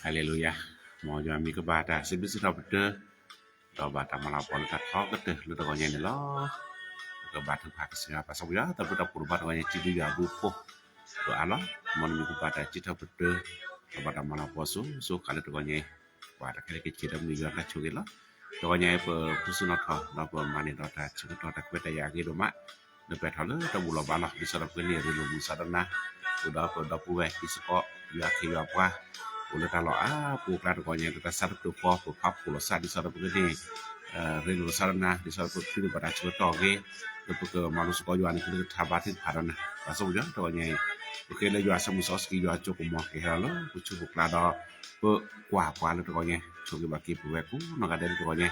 Haleluya. Mojo ami ke bata sibisi rapete. Do bata malapon kat kete lu to nyene lo. Ke bata pak sia pasau ya tapi tak purbat wanya cidu ya bupo. Do ala mon mi ke bata cita pete. Do bata malapon so kala to nye. Bata kale ke cida mi ya ka chugela. To nye pe pusuna tho do pe mani do ta cidu to ta kweta ya ge do ma. Do pe thale ta bulo bala di sarap ke ni rilu musadana. Do pe do puwe di soko ya ke ya pa. Ula talo pukla ko nya ta sar tu ko pap ko sa di sar begini relu sarna di sar ko tu pada chu to ge tu ke manus ko yuan ku ta batin parana aso ja to nya ke le yua samu sos ki yua chu ko mo ke halo ku chu pukla do pe kwa le to nya chu ke baki pu ku no ga den to nya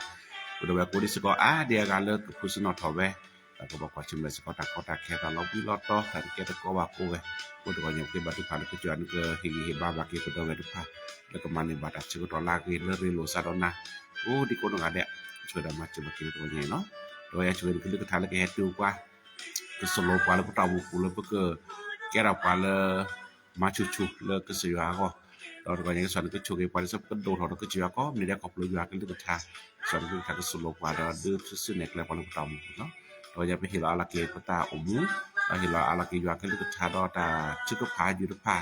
ku do ku di ko dia ga le ku su no to we ko ba kwa chim le ko ta ke ta lo bi lo to ta ke ta ko ba ku we ko to nya ke ba tu pa ke juan ke hi ba ba ke to we tu paแล้วก็มันบาดอัดชื่อตัวลากเลยเรโลซาดอนะโอ้ดิโกนงาเดะช่วยดามาจะมากินตัวใหญ่เนาะโดยช่วยคือก็ทานแล้วก็เฮ็ดดูกว่าก็สโลกว่าแล้วก็ตาบุกูแล้วก็แกราปาเลมาชุๆแล้วก็สิยาก็ตอนก็ยังสอนก็ช่วยไปสักก็โดนเราก็จิยาก็มีได้ขอบเลยยากันก็ทาสอนก็ทาก็สโลกว่าแล้วดื้อซื่อๆเนี่ยแล้วก็ตาบุเนาะโดยจะไปเห็นอะไรเกี่ยวกับตาอมูเห็นอะไรเกี่ยวกับกันก็ทาดอตาชื่อก็พาอยู่พา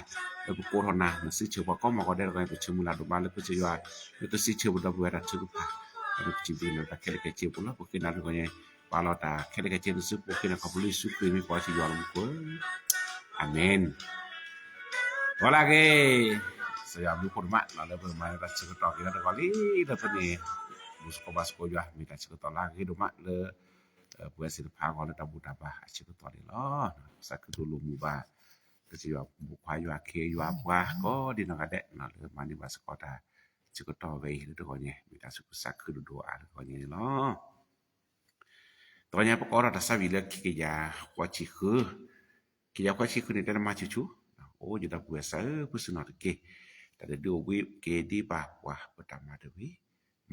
แล้วก็โกทนาสิชื่อว่าก็มาก็ได้ก็ไปชื่อมูลาดมาแล้วก็จะว่าแล้วก็สิชื่อบ่ได้บ่ได้ชื่อพาแล้วก็จิบินแล้วก็แค่แค่ชื่อพุ่นแล้วก็นั้นก็เนี่ยปาลอตาแค่แค่ชื่อสุกก็นะขอบลิสุกมีพอสิยอมก็อาเมนวลาเกสยามมีคนมาแล้วเพิ่นมาแล้วชื่อต่อกันแล้วก็ลีแล้วเพิ่นนี่บุสโกบาสโกยามีแต่ชื่อต่อลาเกดมาเลยเพื่อสิพาก็ตะบุตาบาชื่อต่อนี่ล้อสักตุลุมูบาก็สิว่าบุควายว่าเคว่าว่าก็ดินก็ได้เนาะหรือมานี่ว่าสกอตาสิก็ต่อไว้หรือตัวเนี่ยมีแต่สุขสักคือดูอาตัวเนี่ยเนาะตัวเนี่ยประกอบรัฐสวิเลกิยาควาชิคือกิยาควาชิคือนี่มาชูโอ้อยู่ตะบัวซะผู้สนอตเกแต่ดูวิเกดีบาว่าบ่ตามมาเดวิ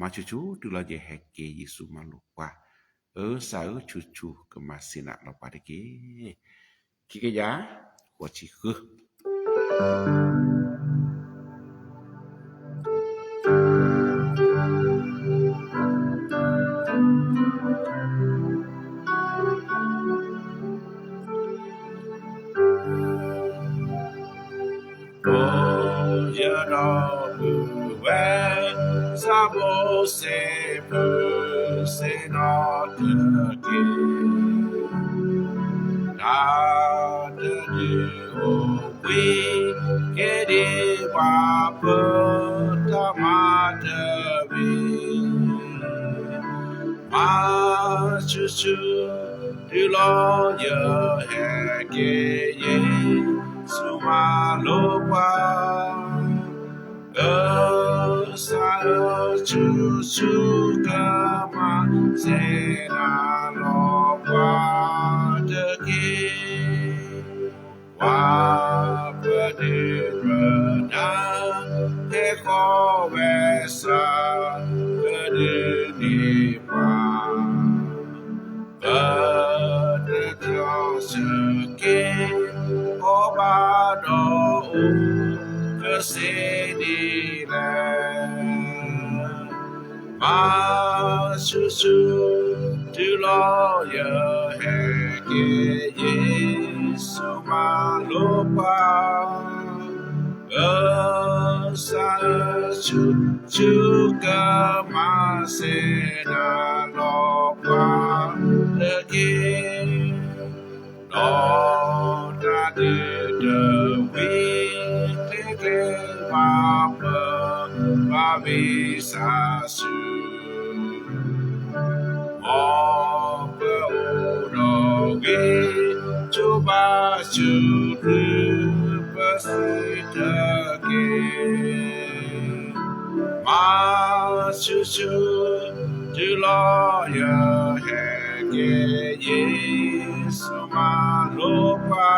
มาชูตุลาเจเฮเกยิสุมาลุกว่าsa cucu ke masina lo pada ki ya ko chi khu ya do we sa bo se pu se no de na de o we ke de pa pa ta ma de we ma chu chu du lo ya he ke ye su ma lo kwa sa chu chu ka ma se na lo kwa de ke wa pa de na de ko we sa de ni pa de jo ke ko ba do ke se di la ma su su tu lo ya he ke ye su ma lo pa sa chu chu ka ma se na lo pa de ke no ta de we ke pa pa vi sa su o pe o no ge chu ba chu ru pa si ta ke ma chu chu tu lo ya he ke ye su ma lo pa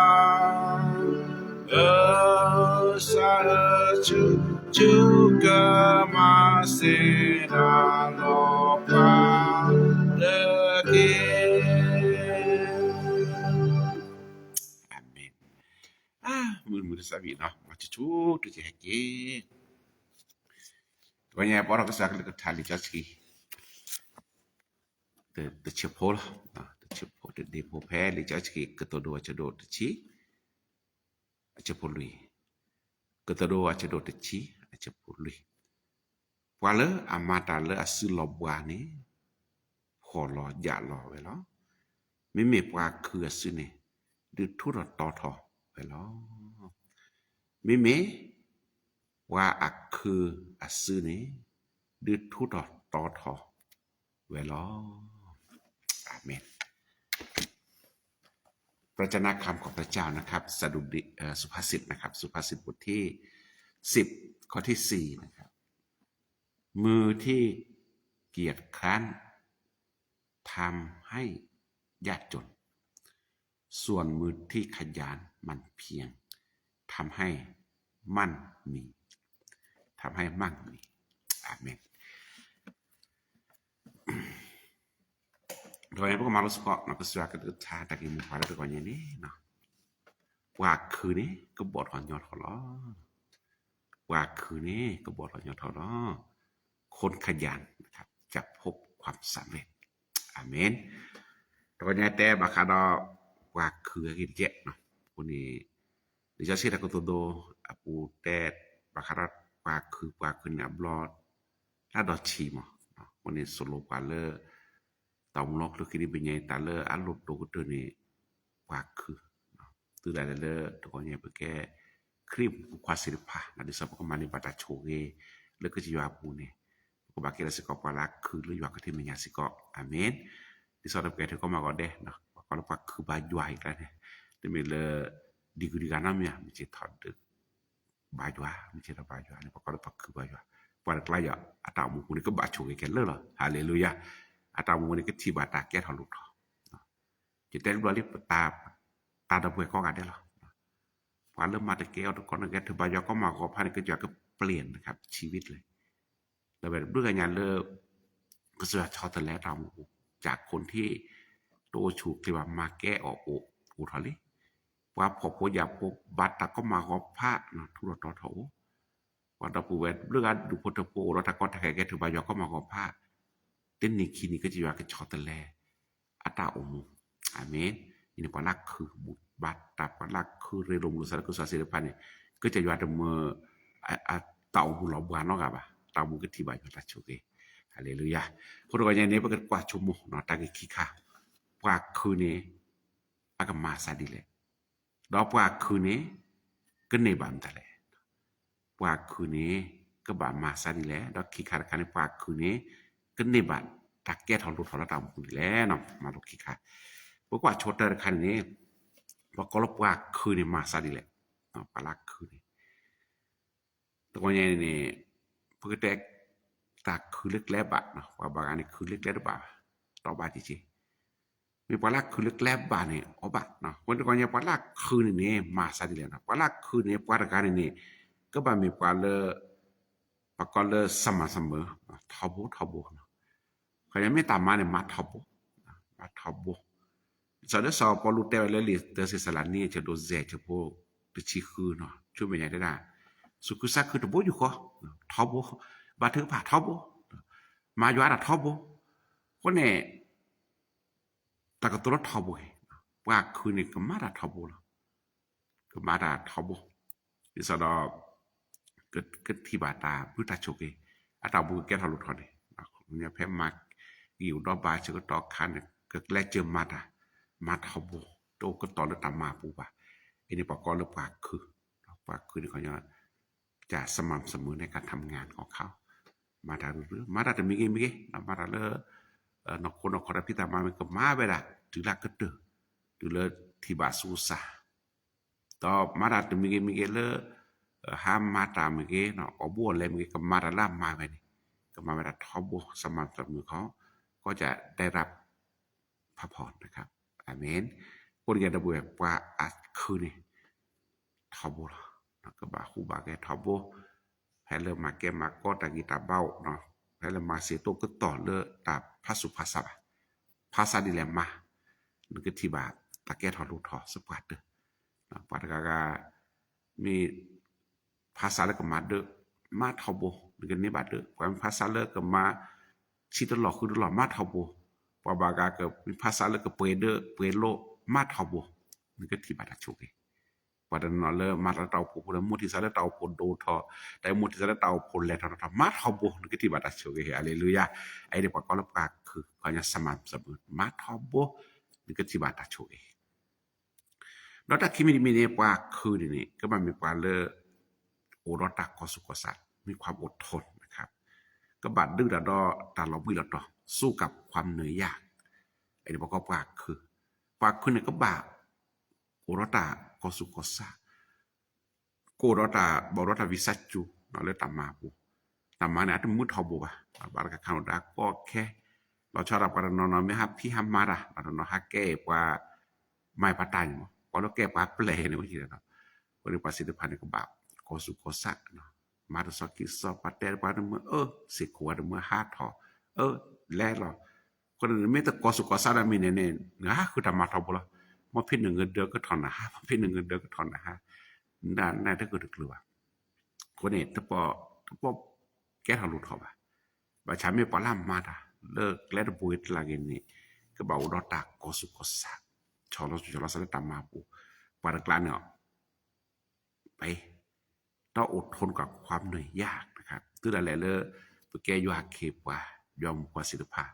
sa chu chu ka ma se na lo pa de ke amen mun sabi no ma chu tu je ke ตัวนี้พอเราก็สักเลยก็ทาลิจัสกี้แต่เชื่อพอละแต่เชื่อพอแต่เดี๋ยวพอแพ้ลิจัสกี้ก็ตัวดูจะโดดชีจะพอลุยก็ตัวดูจะโดดชีจะพอลุยพอเลยอามาตาเลยอาศัยลบวานี่พอรอยาลอไว้แล้วไม่มีปลาคืออาศัยเนี่ยดูทุรต่อทอไว้แล้วไม่มีว่าอักคืออาศัยเนี่ยดูทุรต่อทอไว้แล้วอาเมนพระเจ้าคำของพระเจ้านะครับสดุดีสุภาษิตนะครับสุภาษิตบทที่10ข้อที่4นะครับมือที่เกียจคร้านทำให้ยากจนส่วนมือที่ขยันมันเพียงทำให้มั่นมีทำให้มั่งมีอาเมนโดยพวกมาลุสก็นักศึกษาก็จะทาตะกี้มุขวาแล้วก็อย่างนี้เนาะว่าคืนนี้ก็บอดหอนยอดเขาล้อว่าคืนนี้ก็บอดหอนยอดเขาล้อคนขยันนะครับจะพบความสำเร็จอาเมนตัวนี้แต่บาคาดอว่าคือกินเจเนาะคนนี้ดิฉันเชื่อว่าตัวปูแต่บาคาดว่าคือเนี่ยบลอดถ้าดอชีมวันนี้สโลกว่าเลยตอมล็อกแล้วคิดเป็นไงแต่เลยอันลดตัวก็ตัวนี้ว่าคือตัวใดเลยตัวนี้เป็นแค่คลิปความศิลปะนะดิฉันก็มาในบัตรโชว์แล้วก็จะว่าปูเนี่ยก็บางทีเราสิก็ปลาคือหรือว่าก็ที่มันยาสิก็อาเมนดิฉันต้องแก้เธอก็มาก็ได้เนาะก็เราคือบาจวยกันเนี่ยแต่เมื่อดีกุดีกันน้ำเนี่ยมันจะถอดบาจวะมันจะบาจวะเนี่ยก็เราคือบาจวะพอเราไล่อ่ะอาตามุกุนี่ก็บาโชว์กันเลยเหรอฮาเลลูยาอาตามุกุนี่ก็ที่บาตาแก้ทะลุทอจะเต้นบอลลิปตาดับเบิลข้อกันได้หรอพอเริ่มมาตะเกียบทุกคนนะแกถือบาจวะก็มาขอพันก็จะก็เปลี่ยนนะครับชีวิตเลยแล้วแบบเรื่องงานเลิกก็จะชอบแต่แล้วตามจากคนที่โตฉุกที่ว่ามาแก้ออกอุทอลิว่าพอพอยาพบัตรก็มาขอพระนะทุรต่อเถาว่าตะปูเวทเรื่องดูพุทธโพเราตะก็ตะแคงแกถือบายก็มาขอพระเต้นนี่คีนี่ก็จะว่าก็ชอบแต่แล้วอัตตาอมุอาเมนนี่ปลักคือบุตรบัตรตาปลักคือเรลงลุสารกุศลศิลปะเนี่ยก็จะว่าแต่เมื่อเต่าบุหลอบานเนาะครับเต่าบุกที่บายพระโชคฮาเลลูยาพวกเราอย่างนี้ประกาศกว่าชั่วโมงเนาะตากิขี้ข้ากว่าคืนนี้อากมาซาดิเลยดอกว่าคืนนี้ก็เนบันแต่เลยว่าคืนนี้ก็บามาซาดิแล้วดอกขี้ข้าคันว่าคืนนี้ก็เนบันตักแก้ทอรุทอรตามคุณแล้วเนาะมาดอกขี้ข้าเพราะว่าชดแต่คันนี้พอก็ลบว่าคืนนี้มาซาดิเลยเนาะปลักคืนนี้ตัวนี้นี่เพื่อแต่ตาคือเล็กแลบะเนาะว่าบางอันนี่คือเล็กแลบะต่อบาจริงมีปลาคือเล็กแลบบาเนี่ยอ๋อบะเนาะวันก่อนเนี่ยปลาคือนี่มาซาดิเลยนะปลาคือนี่ปลาการนี่ก็บามีปลาเลปลาก็เลสมาเสมอทับบุเนาะเขายังไม่ตามมาเนี่ยมาทับบุสาวเด็กสาวพอรู้แต่เลยลิเตอร์เซสลานี่จะโดนแจจะพวกติชิคือเนาะช่วยไม่ได้ได้สุขุสักคือตัวบุอยู่ก็ทับบุบาถือผ่าทับบุมาอยู่อะไรทับบุคนเนี่ยแต่ก็ตัวทับบุว่าคืนนี้ก็มาได้ทับบุแล้วก็มาได้ทับบุดิสดอก็ที่บาตาพุทธโชกีอาตาบุแกทะลุทอนี่เนี่ยเพิ่มมาอยู่ดอกบาเชื่อต่อคันก็แลเจอมาทับบุโตก็ต่อแล้วตามมาปูบะอันนี้ปกรณ์หรือปากคือนี่เขาจะสม่ำเสมอในการทำงานของเขามาได้หรือมาได้แต่มีเงี้ยมาได้เลยนกคนพิตามามันก็มาไปละถือละก็เดือถือเลยที่บาสูซาต่อมาได้แต่มีเงี้ยเลยห้ามมาตามมีเงี้ยเนาะอบวนเลยมีเงี้ยก็มาได้ล่ามมาไปนี่ก็มาไปได้ทบสม่ำเสมอเขาก็จะได้รับพระพรนะครับอาเมนคนอย่าดับเบิลว่าอัดคืนนี่ทบแล้วก็บาคูบาแกทบให้เริ่มมาแกมาก็ตะกี้ตาเบ้าเนาะให้เริ่มมาเสียตัวก็ต่อเลยตาพระสุภาษาภาษาดิแลมานึกที่บาตะแกทอรูทอสปาร์เดอร์ปาร์กามีภาษาแล้วก็มาเดอมาทบ กันนี่บาดเด้อความภาษาเลิกกับมาชิตลอคือตลอดมาทบปบากากับภาษาเลิกกับเปเดอเปโลมาทบนี่ก็ที่บาดชุกปาดนอเลมาตะเตาปูมุทิสารเตาปูโดทอแต่มุทิสารเตาปูแลทอมาทบนี่ก็ที่บาดชุกฮาเลลูยาไอเด็กปากกอลปากคือพญาสมานสมุมาทบนี่ก็ที่บาดชุกแล้วถ้าคิดมีเนี่ยปากคือนี่ก็มันมีปาเลโอรตักกสุกสัตมีความอดทนนะครับก็บาดดื้อดอตาเราวิลต่อสู้กับความเหนื่อยยากไอ้เด็กปากกอปากคือเนี่ยก็บาดโอรตากสุกสัตโกรตาบอรตาวิสัจจุเราเลยตามมาปูตามมาเนี่ยต้องมุดทบุบะบาร์กับขนมดักก็แค่เราชอบรับกันนอนไม่ฮับพี่ฮัมมาระเรานอนฮักแก่กว่าไม่ปัตตานมั้งพอเราแก่กว่าเปลเนี่ยไม่ใช่หรอกวันนี้ภาษีพันธุ์ก็แบบกสุกสัตเนาะมาตัวสกิสอบปัตเตอร์ปัตเตอร์เมื่อสิขวดเมื่อฮาทอแล้วเราคนอื่นไม่แต่กสุกสัตมีเนี่ยนะคือทำมาทบุละมาพิจหนึ่งเงินเดือนก็ถอนนะฮะมาพิจหนึ่งเงินเดือนก็ถอนนะฮะนั่นถ้าเกิดกลัวคนเนี่ยถ้าพอแก้ทางหลุดเขาบ่ประชาไม่ปล่ำมาด่าเลิกแล้วบุยตลากินนี่ก็บอกเราตากกสุกสักชอเราสารตามมาปูปาร์กลานเนี่ยไปต้องอดทนกับความเหนื่อยยากนะครับตื้ออะไรเลยแกอยู่หักเข็บว่ายอมกว่าศิลปะ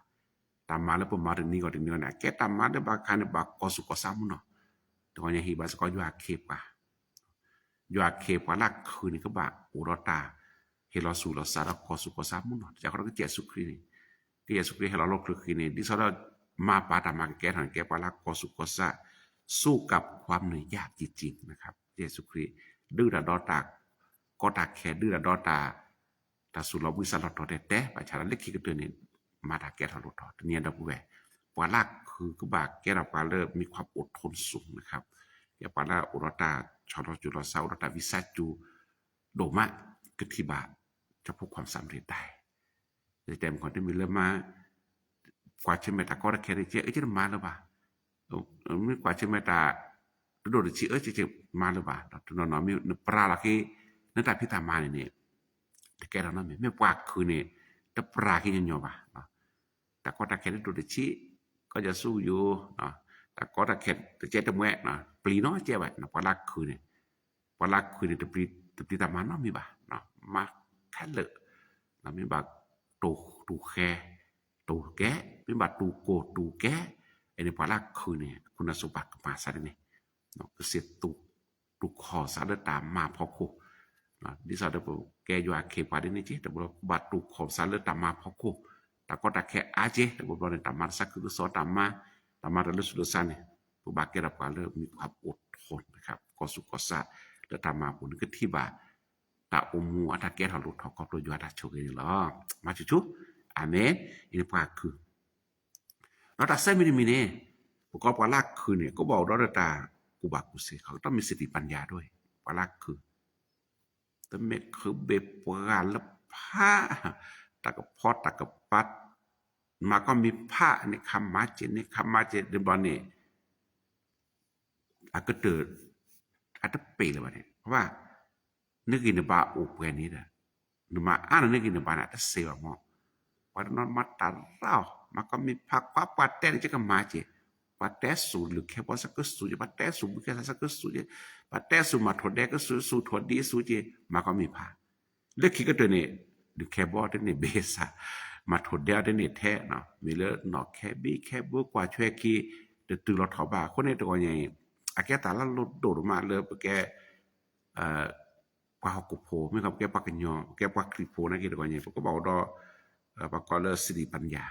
ตามมาแล้วผมมาถึงนี้ก่อนนะแกตามมาได้บางครั้งเนี่ยบางกสุกสักมุ่งเนาะตอนนี้ฮีบาสก็อยู่หักเข็บว่ายอดเคปลักคืนนี้ก็บะอุรตาเฮลสูลสารกอสุกสามุนจากเราก็เจสุครีนี่ที่เจสุครีเฮลโลกคืนนี้ดิฉันมาปาตามาแก้ทางแก้ปลักกอสุกสาสู้กับความเหนื่อยยากจริงๆนะครับเจสุครีดื้อดอตากอตาแค่ดื้อดอตาแต่สุรวิสารตอแต่ประชาชนเล็กขี้กระเตือนนี่มาตาแก้ทางรถต่อเนี่ยดับเบิลปลักคือก็บะแก้เราปาเริ่มมีความอดทนสูงนะครับอย่าปาละอุรตาชอรจุลสาวรตาวิสัจจุโดมะกติบาจะพบความสำเร็จได้แต่คนที่มีเรื่องมากว่าเชื่อเมตตาก็ได้แค่ได้เจ้จะมาหรือเปล่าไม่กว่าเชื่อเมตตาโดดเชื่อจะมาหรือเปล่าตัวนอนมีปลาละที่นั่นแต่พิธามาเนี่ยแต่แกเรานั่นไม่กว่าคือเนี่ยแต่ปลาที่ยังยอมป่ะแต่ก็ตาแค่ได้โดดชี้ก็จะสู้อยู่เนาะแต่ก็ตาแค่จะเจ็ดตัวแม่เนาะปลีน้อยเจ้าแบบนะปลาคือเนี่ยปลาคือเนี่ยแต่ปลีตามันน้องมีบ่าเนาะมาแค่เลือเรามีบ่าตูแค่ตูแก่มีบ่าตูโกตูแก่ไอ้เนี่ยปลาคือเนี่ยคุณสมบัติมาซะเนี่ยเนาะเสียตูคอซะเดินตามมาพอคู่เนาะดิฉันเดี๋ยวแกอยู่อาเคปาดินี่จีแต่บ่าตูคอซะเดินตามมาพอคู่แต่ก็ตาแค่อาเจแต่บ่าเนี่ยตามมาสักคือสอนตามมาเรื่องสุดสั้นเนี่ยผู้บาดเจ็บกว่าเริ่มมีความอดทนนะครับก็สุขสะแล้วตามมาปุ่นก็ที่บ่าตาอมูอัตแก้ทอลุทอกอบโดยยาดาโชกนี่หรอมาชุอาเมนอินปากคือแล้วแต่เส้นไม่ได้มีเนี่ยประกอบกับลักคือเนี่ยก็บอกเราตากูบากุเสเขาต้องมีสติปัญญาด้วยปลักคือแต่เม็ดคือเบบปานแล้วผ้าตะกับพอตะกับปัดมาก็มีผ้าในคำมาเจนในคำมาเจนเดบอนเนี่ยอาจจะเกิดอาจจะเปย์เลยวันนี้เพราะว่านึกอินบาอุปเวนี้เด้อนึกมาอ่านนึกอินบาอาจจะเสียหมดวันนั้นมาตัดเรามาก็มีผ้าคว้าปัดแต่จะก็มาเจปัดแต่สูหรือแค่ว่าสักก็สูจปัดแต่สูบุแค่สักก็สูจปัดแต่สูมาถอดแดก็สูถอดดีสูเจมาก็มีผ้าเลือกคิดก็ตัวเนี่ยดูแค่บอสเนี่ยเบสมาถดเดียวได้เนี่ยแท้เนาะมีเลือดหนอกแค่บีแค่บัวกว่าช่วยขี้เดือดตื่นเราถอบาคนในตัวใหญ่อาแกตาละลดโดดมาเลยแกปากกุโพไม่ครับแกปากกันยอแกปากคลิโพนะแกตัวใหญ่ก็บอกดอปากก็เลยสิริปัญญา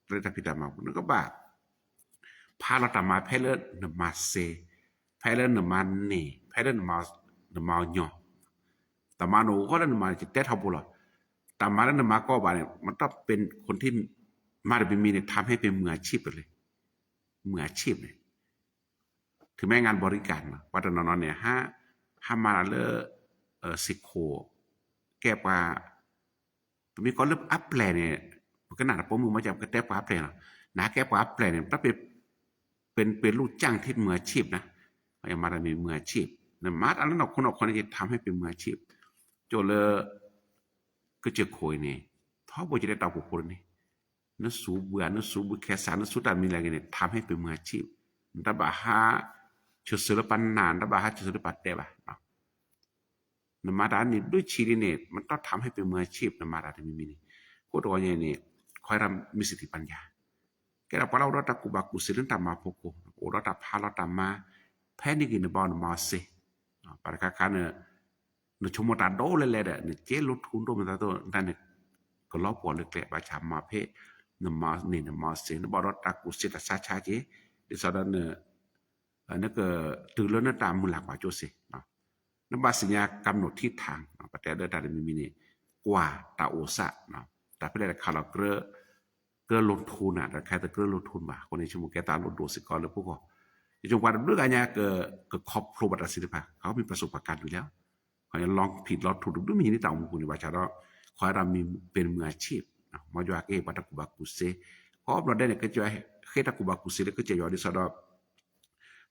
เลยแต่พิจารณานึกก็บ้าพาเราตามมาแพ้เลือดนมาเซแพ้เลือดนมาเน่แพ้เลือดนมาหยอแต่มาหนูก็เลือดนมาจิตเต้ทบุหรอตามมาแล้วมาก็ว่าเนี่ยมันต้องเป็นคนที่มาได้เป็นมีเนี่ยทำให้เป็นมืออาชีพเลยมืออาชีพเลยถึงแม้งานบริการนะวัดนอนเนี่ยห้ามาเลสิโคแก้ว่ามีคนเริ่มอัพแปลเนี่ยก็น่าจะพวกมึงมาจากแก้ว่าอัพแปลนะนะแก้ว่าอัพแปลเนี่ยต้องเป็นลูกจ้างที่มืออาชีพนะไม่มาได้มีมืออาชีพเนี่ยมาอันนั้นคนที่จะทำให้เป็นมืออาชีพโจเลย ก็เจอโคยเนี่ยท้อบ่จะได้ตาบุคคลนี่นักสูบเบื่อนักสูบแค่สารนักสูตามีอะไรกันเนี่ยทำให้เป็นมืออาชีพแต่บ่าหาชุดศิลปะนานแต่บ่าหาชุดศิลปะเตะบ่เนาะนมาดานี่ด้วยชีวิตเนี่ยมันต้องทำให้เป็นมืออาชีพนมาดาที่มีนี่โคตรว่าเนี่ยคอยรำมีสติปัญญาแกเราพอเราตักกุบักกุศิลป์ตามมาพกโอ้เราตักพาเราตามมาแพ้นี่กินในบ้านมาเสปารคาเนี่ยนชมตาโดเลยเลยเนี่ยเจลุทุนโดมันตาโตนั่นเนี่ยก็ล้อปอเลยแกะประชามาเพนมานี่นมาเสนบ้านเราตักกุศิลป์ซาชาเจดิสอดันเนี่ยนั่นก็ตื่นแล้วนั่นตามมูลหลักว่าโจเซเนาะนั่นบาสัญญากำหนดทิศทางประเทศเดินทางมีนี่กว่าตาโอซะเนาะแต่ไม่ได้ข่าวเกลือลงทุนอ่ะแต่ใครแต่เกลือลงทุนมาคนในชั่วโมงแกตาลงดูสิกรหรือพวกก็จงวันเรื่องอะไรก็ครอบครัวบัตรสิทธิภาเขามีประสบการณ์อยู่แล้วเขาจะลองผิดลองถูกด้วยมีนี่ต่างมุมในว่าชาเราขอให้เรามีเป็นมืออาชีพมาอยู่อาเกบัตรกุบากุเซเพราะเราได้เนี่ยก็จะให้ตะกุบากุเซแล้วก็จะย้อนที่สอด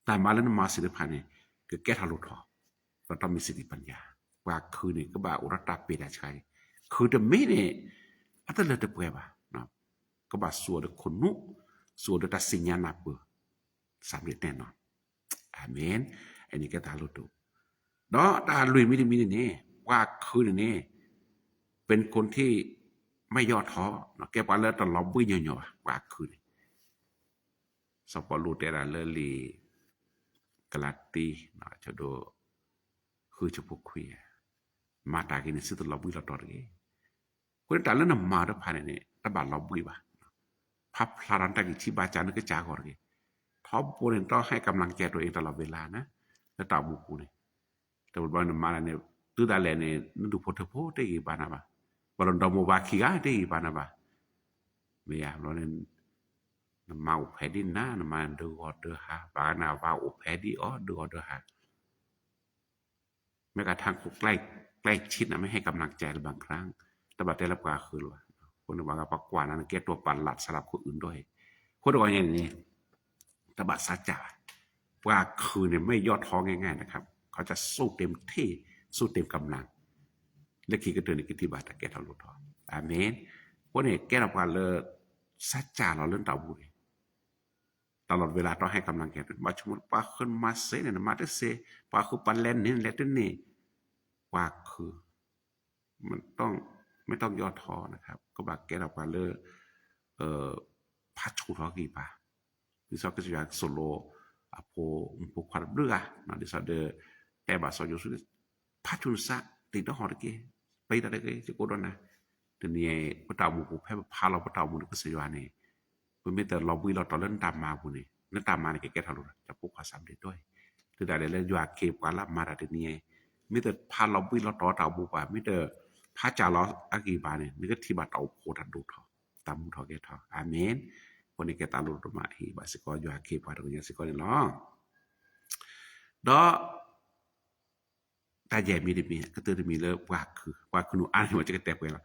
แต่มาแล้วมาสิทธิภาเนี่ยก็แก้ทารุณเราต้องมีสติปัญญาว่าคืนนี่ก็บ่าอุรตาเปรตชัยคือแต่ไม่เนี่ยอัตเลตเปรบ่านะก็บ่าส่วนคนนุส่วนตัดสินญาณนับเปอสำเร็จแน่นอนอาเมนอันนี้ก็ตาลุตุเนาะตาลุยไม่ได้มีนี่ว่าคืนนี่เป็นคนที่ไม่ย่อท้อเนาะแกว่าแล้วตลอดบุ้ยหย่อว่าคืนสปอรูเตระเลลีกลาตีเนาะจะดูคือจะพวกคุยมาตากินสิตลอดบุ้ยเราต่อเลยคนแต่ละน้ำมาด้วยภายในนี่ระบาดเราบุ้ยบ่พับพลารันตากิชิบาจานึกจาก่อนเลยท็อปปูเนี่ยต้องให้กำลังใจตัวเองตลอดเวลานะแล้วตาบุกูเนี่ยแต่บางมาเนี่ยตื้อดาเลเนี่ยนั่นดูโพธิโพธิกี่ปานาบะบอลดอมบาขี้ก้าได้กี่ปานาบะไม่อยากเราเนี่ยน้ำมาอุเพดินนะน้ำมาดูออเดอร์ฮะปานาว่าอุเพดิออดูออเดอร์ฮะแม้กระทั่งใกล้ชิดนะไม่ให้กำลังใจบางครั้งแต่บัดได้รับการคืนว่าคนบางกับปักกว่านั้นเกตัวปันหลัดสลับคนอื่นด้วยคนตัวอย่างนี้ตบัดสัจจะว่าคืนเนี่ยไม่ย่อท้อง่ายๆนะครับเขาจะสู้เต็มที่สู้เต็มกำลังและขีก็เดินในกิจบัตรแกทำลุทออาเมนพวกนี้แกเราว่าเลยสัจจะเราเรื่องเต่าบุญตลอดเวลาต้องให้กำลังแกมาชมปาขึ้นมาเสเนี่ยมาได้เสปาคือปันเลนนี่แหละตัวนี้ว่าคือมันต้องไม่ต้องย่อท้อนะครับก็บอกแกเราว่าเลยพัดชูท้อกี่ป่ะdi saat kerja solo apa untuk karena berah nah di saat de bahasa Josu pacun sa tidak hari keไปได้keจะกูโดนนะทีนี้พระเจ้าบุกแพ้พาเราพระเจ้าบุกก็เสียวันนี้เพื่อไม่แต่เราวิเราต่อเล่นตามมาบุนี่นั่นตามมาในแก่ทะลุจะพวกความสำเร็จด้วยถึงได้เลยอยากเก็บการรับมาได้ทีนี้ไม่แต่พาเราวิเราต่อเต่าบุกไปไม่แต่พระเจ้าเราอากีบาเนี่ยนี่ก็ที่บาเต่าโคตันดูทอตามมุทอแก่ทออาเมนคนนี้แกตาลุดมาฮีบาสิกออยู่อาคีพาตรงนี้สิกอนี่ล้อดอตาแย่มีดิมีก็ตื่นมีเลยว่าคือหนูอ่านมันจะกระแตกไปแล้ว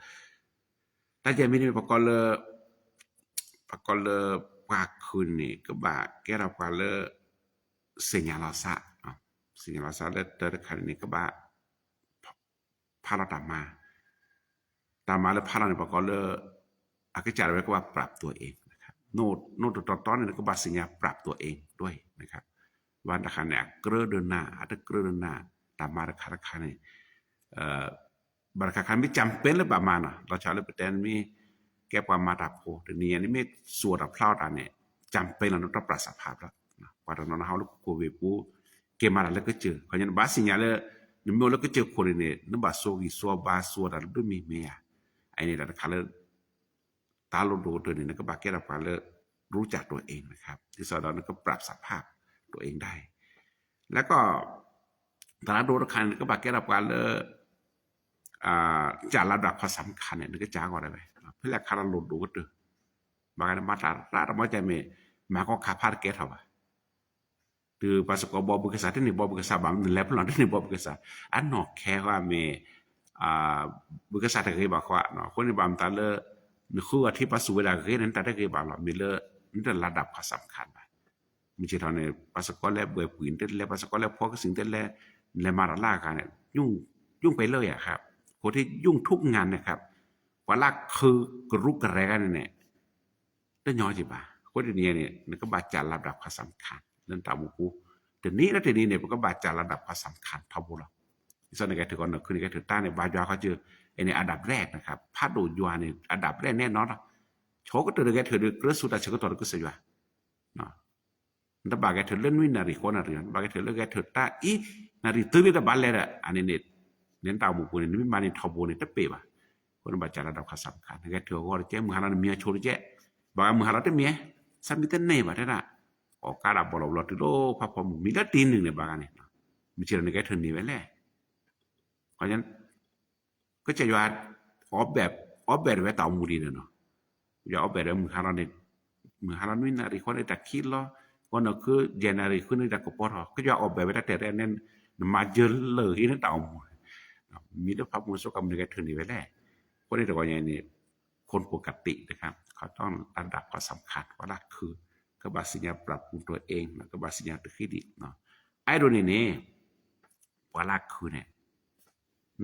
ตาแย่มีดิมีปกรเลยว่าคืนนี่ก็บ่าแกเราว่าเลยสัญญาลาซะสัญญาลาซะแล้วเดินขันนี่ก็บ่าพาเราตามมาแล้วพาเราในปกรเลยอากิจารไว้ก็ว่าปรับตัวเองโน้ตตอนนี้ก็บาสิญญาปรับตัวเองด้วยนะครับวันราคาเนี่ยเกลือเดินหน้าอาจจะเกลือเดินหน้าตามมาราคาเนี่ยบาราคาไม่จำเป็นหรือประมาณน่ะเราใช้เรื่องประเด็นมีแก้ความมาตาโพแต่นี่อันนี้ไม่ส่วนพลาดอันเนี่ยจำเป็นเราต้องปรับสภาพแล้วว่าเราเราเขาลูกโควิดปูเกมาแล้วก็เจอเขาเนี่ยบาสิญญาเลยนึกไม่แล้วก็เจอคนเนี่ยนึกบาโซกิโซบาโซดาด้วยมีเมียไอ้นี่ราคาเลยตาลงดูตัวนี้ก็บาแก้รับการเลิกรู้จักตัวเองนะครับที่สอดนั้นก็ปรับสภาพตัวเองได้แล้วก็ตลาดโดนคันก็บาแก้รับการเลิกจัดระดับความสำคัญเนี่ยนึกก็จ้าก่อนได้ไหมเพื่อแลกคาร์ลงดูก็เจอบางการมาตราเราไม่ใจเมมาก็ขาพาดแก้เท่าไหร่คือภาษาบอบุกษาที่นี่บอบุกษาบางนี่แล้วพลังที่นี่บอบุกษาอันนอกแค่ว่าเมบุกษาแต่เคยบอกว่าเนาะคนในบางตาเลิกนึกว่าที่ปัสสุเวลาเกิดนั้นแต่ได้เกี่ยวกับเรามีเรื่องนี่เป็นระดับความสำคัญนะมีเช่นเท่านี้ปัสสาวะแล้วเบื่อปุ๋ยเต้นแล้วปัสสาวะแล้วพอก็สิ่งเต้นแล้วมาละล่ากันเนี่ยยุ่งไปเลยอะครับคนที่ยุ่งทุกงานนะครับ ว่าลักคือกรุกกระแรกันเนี่ยได้ย้อนจีบ่าคนเดียวเนี่ยมันก็บาดจัดระดับความสำคัญเรื่องตาบุกูเดี๋ยวนี้แล้วเดี๋ยวนี้เนี่ยมันก็บาดจัดระดับความสำคัญเท่าบุรุษส่วนในการถือก่อนคือในการถือต้านในบาดยาเขาเจอในอันดับแรกนะครับพัดดูยัวเนี่ยอันดับแรกแน่นอนโชก็ถือในการถือเกลือสุดแต่เชก็ตัวก็เสียเนาะแต่บางการถือเล่นวินารีคนอะไรบางการถือเล่นการถือต้าอีนารีตื้อแต่บาลเลยอ่ะอันนี้เนี่ยเน้นตาบุกูเนี่ยไม่มาในทบุเนี่ยตะเปะคนบาดจัดระดับความสำคัญในการถือว่าเจ้ามือหาเราเมียโชว์เจ้บางมือหาเราเมียสามีเต้นเนี่ยแบบนั้นออกการบอลบอลติโลพอผมมีละตีหนึ่งเนี่ยบางอันเนี่ยมีเชื่อในการถือนี่ไว้แล้วเพราะฉะนั้นก็จะว่าออกแบบไว้ต่อมูดีเนาะอย่าออกแบบมือหาเราเนี่ยมือหาเราไม่นารีคนในตะคิดล้อคนเราคือเจนารีคนในตะกบปอก็จะออกแบบไว้แต่แรกเนี่ยมาเจอเลยที่นั่นต่อมูมีแต่พับมือสกัมในการถือนี่ไว้แล้วคนในตะวันเนี่ยคนปกตินะครับเขาต้องระดับความสำคัญว่าละคือก็บาสิญญาปรับปรุงตัวเองแล้วก็บาสิญญาตะคิดดีเนาะไอ้ตัวนี้เนี่ยว่าละคือเนี่ย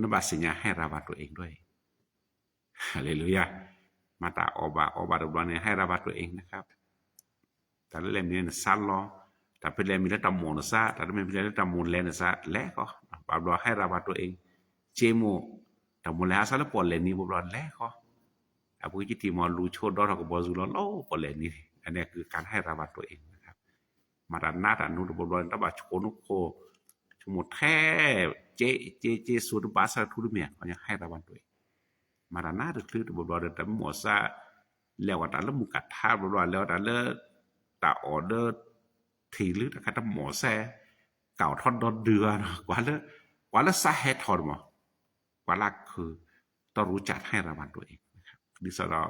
นบาสิญญาให้ระวังตัวเองด้วยฮาเลลูยามาตาอบาดบลเนี่ยให้ระวังตัวเองนะครับแต่เรื่องนี้สั้นล้อแต่เป็นเรื่องมีเรื่องตำมนซะแต่ไม่เป็นเรื่องตำมนเลนซะแล้วก็บาดบลให้ระวังตัวเองเจโมตำมนแล้วซะแล้วปวดเลนนี้บาดบลแล้วก็อาบุจิติมอลูโชดอทกับบอซูลโลปวดเลนนี้อันนี้คือการให้ระวังตัวเองนะครับมาดานนาดานุบลตบะโชนุโคชมดแท้เจสุดบาสาทุรเมียเขายังให้ระวังตัวเองมาดานนาดคือตัวบลแต่หมดซะแล้วว่าแต่ละมุกัดท่าบลแล้วแต่ละตาออเดอร์ทีลึกนะครับหมอแซ่เก่าทอดดอเดือนกว่าละสาเหตุทอดมั้งกว่าละคือต้องรู้จักให้ระวังตัวเองนะครับดิสระ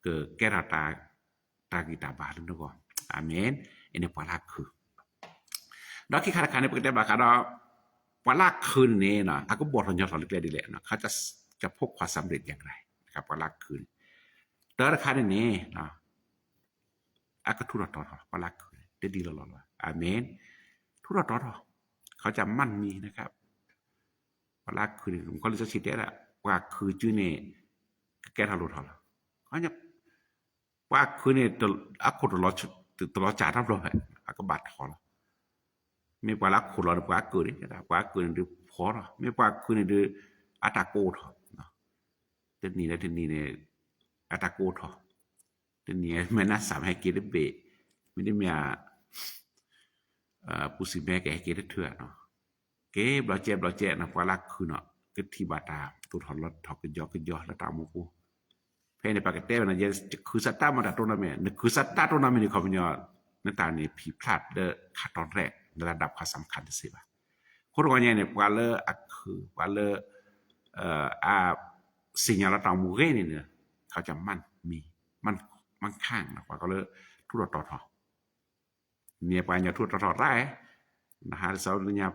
เกิดแก้ตากิตาบาลนึกว่าอาเมนอันนี้กว่าละคือดอกที่ขาดในประเทศบาคาดอกว่าละคืนนี้นะอาก็บอกเราย้อนหลังเล็กๆดีเลยนะเขาจะพบความสำเร็จอย่างไรนะครับกว่าละคืนเดินราคาเนี่ยนะอาก็ทุรตอนกว่าละคืนได้ดีแล้วหรออาเมนทุรตอนเขาจะมั่นมีนะครับกว่าละคืนผมก็เลยจะชี้ได้ละว่าคือจื้อเนี่ยแกทำรู้ทอนเขาจะว่าคืนเนี่ยตัวอาคนตลอดจ่าทำรู้เหรออาก็บาดทอนไม่ว่ารักคนเราเนี่ยว่าเกิดนี่ว่าเกิดดูพอหรอไม่ว่าคือเนี่ยดูอัตาโกทเนาะเดี๋ยวนี้เนี่ยอัตาโกทเดี๋ยวนี้ไม่น่าสามให้เกิดเบะไม่ได้มีผู้สิแม่แกเกิดเถื่อนเนาะเก็บบลาเจ็บนะว่ารักคือเนาะก็ที่บาตาตัวถอนรถถอดกันยอแล้วตามมุกูเพ่ในปากเต้มันจะคือสัตตามาตัดต้นน้ำเนี่ยคือสัตตาต้นน้ำนี่เขาเป็นยอนั่นตาเนี่ยผีพลาดเด้อขาดตอนแรกระดับความสำคัญที่สุดคนวันนี้เนี่ยว่าเลอคือว่าเลอสิ่งอย่างเราตามมูเร่เนี่ยเขาจะมันข้างนะว่าก็เลยทุรต่อเนี่ยไปเนี่ยทุรต่อได้นะฮะสาวเนี่ย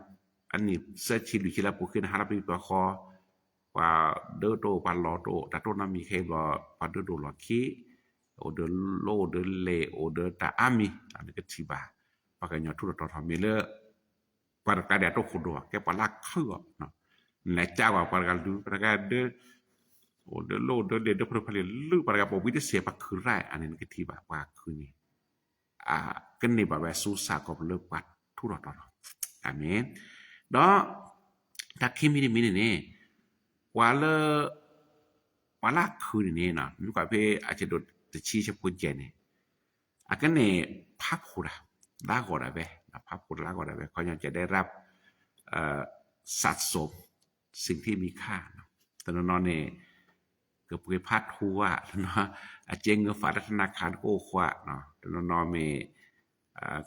อันนี้เสื้อชีลุชิลาปุกินฮาราปีปะคอว่าเดินโตปันล้อโตแต่ต้นนั้นมีแค่ว่าปันเดินโตหลอดขี้โอเดินโลเดินเลโอเดินตาอามีอันนี้ก็ชีบาปากเนี่ยทุรต่อมีเลอปากกาเดียโตขุดดัวแกปลาเข้าเนาะและเจ้าว่าปากกาดูปากกาเดินโอเดินโลเดินเลเดินเพลินเพลินลือปากกาบอกวิธีเสียปากคือไรอันนี้ก็ที่บาว่าคือนี่กันนี่แบบว่าสู้สากบเลิกปัดทุรต่ออาเมนเนาะถ้าคิดมินิเนี่ยว่าละคืนนี่นะมีกว่าเพื่ออาจจะโดนจะชี้ชับกุญแจเนี่ยอากันเนี่ยภาพหัวลากอดอะไรภาพหัวลากอดอะไรเขายังจะได้รับสะสมสิ่งที่มีค่าแต่นอนเนี่ยเกิดเพื่อพัดหัวเนาะอาเจงเงินฝากธนาคารโก้ขวาเนาะแต่นอนเม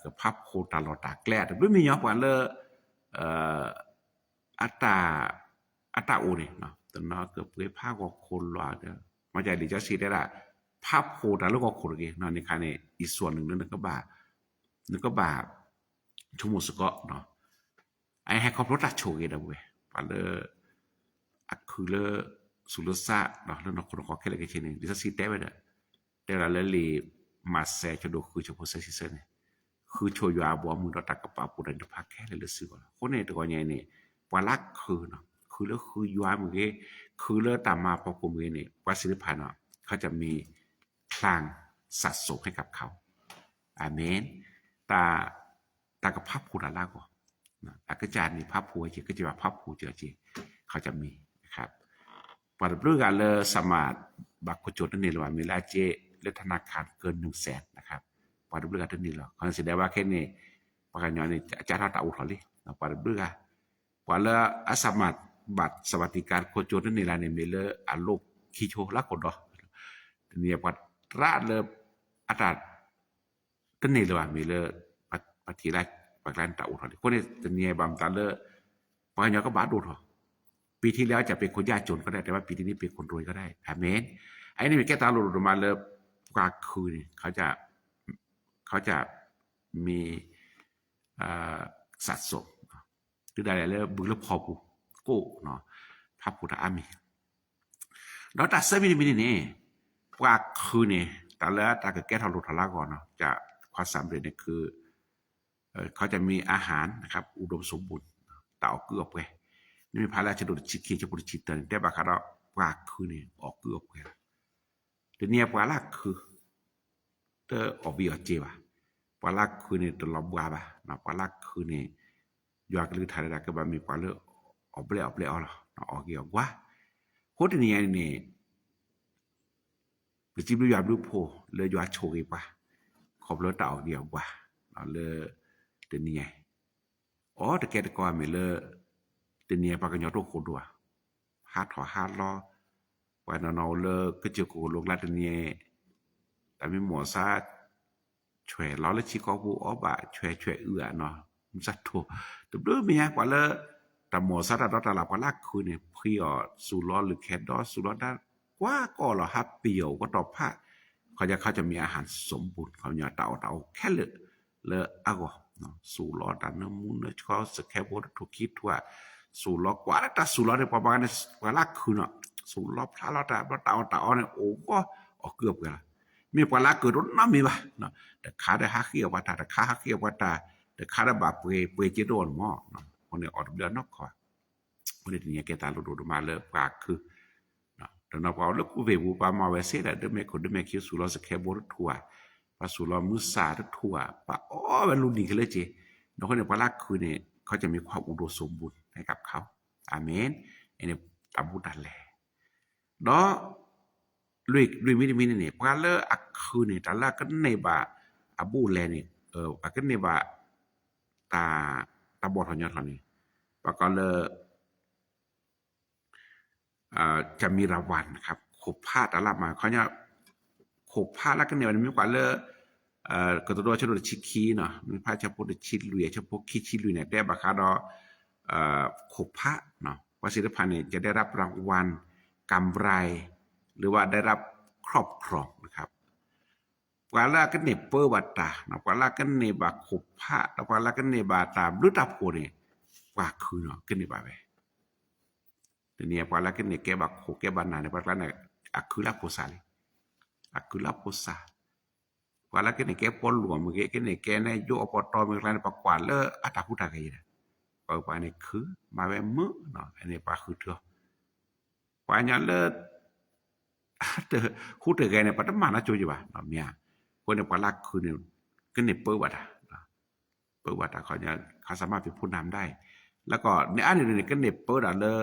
กับภาพโคตลอดตาแกล้แต่ไม่มีย้อนกว่าเลยอัตราโอเนี่ยเนาะแต่เนาะเกิดเพื่อภาพของคนหล่อเด้อมาจากดิจิทัลซีได้ละภาพโคตรแล้วก็โคตรเองเนาะในการเนี่ยอีกส่วนหนึ่งนั่นก็บาชั่วโมงสก็เนาะไอ้ให้เขาพลดตัดโชว์กันเอาไว้ปาเลอคือเลอสุลซาเนาะแล้วเนาะคนเขาแค่อะไรกันเช่นนี้ดิจิทัลซีได้ไปเด้อแต่ละเลยมาแซ่จะดูคือเฉพาะเซสซิเซนเนี่ยคือโชยาบัวมือเราตักกระเป๋าปุระพักแค่เลยซื้อก่อนคนเนี่ยตัวใหญ่เนี่ยว่าลักคือเนาะคื คือแล้วคือย้อนมือคือเลือตามมาพอกลุ่มเนี่ยวัดศิลปะเนาะเขาจะมีคลางสะสมให้กับเขาอาเมนตากับภาพผูดาลาก่อนนะแต่ก็จะมีภาพผูเจก็จะว่าภาพผูเจอเจเขาจะมีนะครับปัจจุบันเลยสามารถบักกจุดนั่นเองว่ามีรายเจและธนาคารเกิน100,000นะครับปัจจุบันนั่นนี่หรอเขาแสดงว่าแค่นี้ประกันย้อนนี่จะถ้าตาอุทธรณ์เลยปัจจุบันว่าเลยอาสามารถบัตรสวัสดิการโคจรนั่นนี่ละเนี่ยมีเลยอาลูกขี้โชลักคนดอเนี่ยปัตราเลยอัตราตั้งนี่เลยว่ามีเลยปฏิรัติประกันตาอุทธรณ์คนนี้เนี่ยบางตาเลยประกันย้อนก็บาดดูเถอะปีที่แล้วจะเป็นคนยากจนก็ได้แต่ว่าปีนี้เป็นคนรวยก็ได้อาเมนไอ้นี่มีแค่ตาหลุดมาเลยกว่าคืนเขาจะมีสัดส่วนคือได้แล้วบึงแล้วพอปูโก้เนาะพระพุทธอามีเราตัดเส้นมินิเนี่ยว่าคืนเนี่ยแต่แล้วตาเกิดแก้ทารุณทลาก่อนเนาะจะความสำเร็จเนี่ยคือเขาจะมีอาหารนะครับอุดมสมบูรณ์ต่อเกือบไปนี่มีพระราชดำริชิคีจะบริจิตเตอร์แต่บางครั้งว่าคืนเนี่ยออกเกือบไปแต่เนี่ยว่าละคือเตอออกบีออกเจวะว่าละคือเนี่ยตลอดว่าปะนะว่าละคือเนี่ยยอดกระลือไทยได้ก็แบบมีว่าเลือออกเปล่าหรอออกเกี่ยวว่าโคตรเนี่ยเนี่ยไปจิ้มดูยาดูโพเลยยอดโชว์อีกปะขอบเลือดต่อเกี่ยวว่าเราเลยเดี๋ยวนี้อ๋อแต่แกตะกอนไม่เลยเดี๋ยวนี้ปากกันยอดโตโคดัวฮาร์ดถอฮาร์ดล้อวันนอนเลยก็เจอกูลงรัตเนียแต่ไม่หมอซาช่วยเราเลยชิคอบูอ๋อบะช่วยเนาะมันสัตว์ถูกแต่ด้วยมีฮะกว่าเลยแต่หมอซาตาลับกว่าลักคือเนี่ยพี่อ๋อสูร้อนหรือแคดดอสูร้อนได้กว่าก็หรอฮับเปียวก็ต่อผ้าเขาจะมีอาหารสมบูรณ์เขาเนี่ยเต่าแค่เลยอ่ะก็เนาะสูร้อนแต่เนื้อมูนเนื้อเขาสแคบถูกคิดว่าสูร้อนกว่าแต่สูร้อนในประมาณนี้กว่าลักคือเนาะสูร้อนพระเราแต่เต่าเนี่ยโอ้ก็ออกเกือบกันมีปลาเกิดรถน้ำมีป่ะเนาะแต่ขาได้ฮักเกี่ยวว่าแต่ขาฮักเกี่ยวว่าแต่ขาได้บาปเปยเจโดนหม้อเนาะคนนี้ออกเดือนนอกคอคนนี้เนี่ยแกตาลุดมาเลยปากคือเนาะแต่นอกเอาแล้วกูเวบูปามาเวเสดเดเมคนเดเมคิวสุรสแคบรทัวปาสุรมือสาทัวปาอ๋อเป็นรุ่นนี้กันเลยเจเนาะคนนี้ปลาคือเนี่ยเขาจะมีความอุดมสมบูรณ์ให้กับเขาอาเมนอันนี้ตามบุตรแหละเนาะลุยมินเนี่ยพอเลอักคืนเนี่ยแต่ละก็ในบาอบูแลเนี่ยอักในบาตาบอดหัวยอดนี่ปก็เลยจะมีรางวัลครับขบผ้าตลาดมาเขาเนี่ยขบผ้าแล้วก็เนี่ยมันมีกว่าเลยก็ตัวชนชิคีเนาะมีผ้าเฉพาะชิลุยเฉพาะคิชิลุยเนี่ยได้บาคาดอขบผ้าเนาะว่าศิลปะเนี่ยจะได้รับรางวัลกำไรหรือว่าได้รับครอบครองนะครับวาลากันเนเปอร์บัตตานะวาลากันเนบาขบผ้าวาลากันเนบาตามรุตาโพเนี่ยว่าคือเนาะกันเนบาไปแต่เนี่ยวาลากันเนแกบาโคแกบานาเนี่ยวาลาเนี่ยอักคือลาโพซาเลยอักคือลาโพซาวาลากันเนแกปอลหลวงมึงกันเนแกเนี่ยโยอปตอมึงอะไรปากกวาดเลออัตาคุตากันเนี่ยก็ว่าเนี่ยคือมาแบบมือเนาะอันนี้ปาคือเถอะว่าเนี่ยเลอแต่คูดแต่แกเนี่ยปัตตามานะจูจีบ่ะเนาะเมียคนเนี่ยปลักคือเนี่ยก็เนี่ยเปิดวัดเขาสามารถเป็นผู้นำได้ แล้วก็ในอันนี้เนี่ยก็เนี่ยเปิดเลย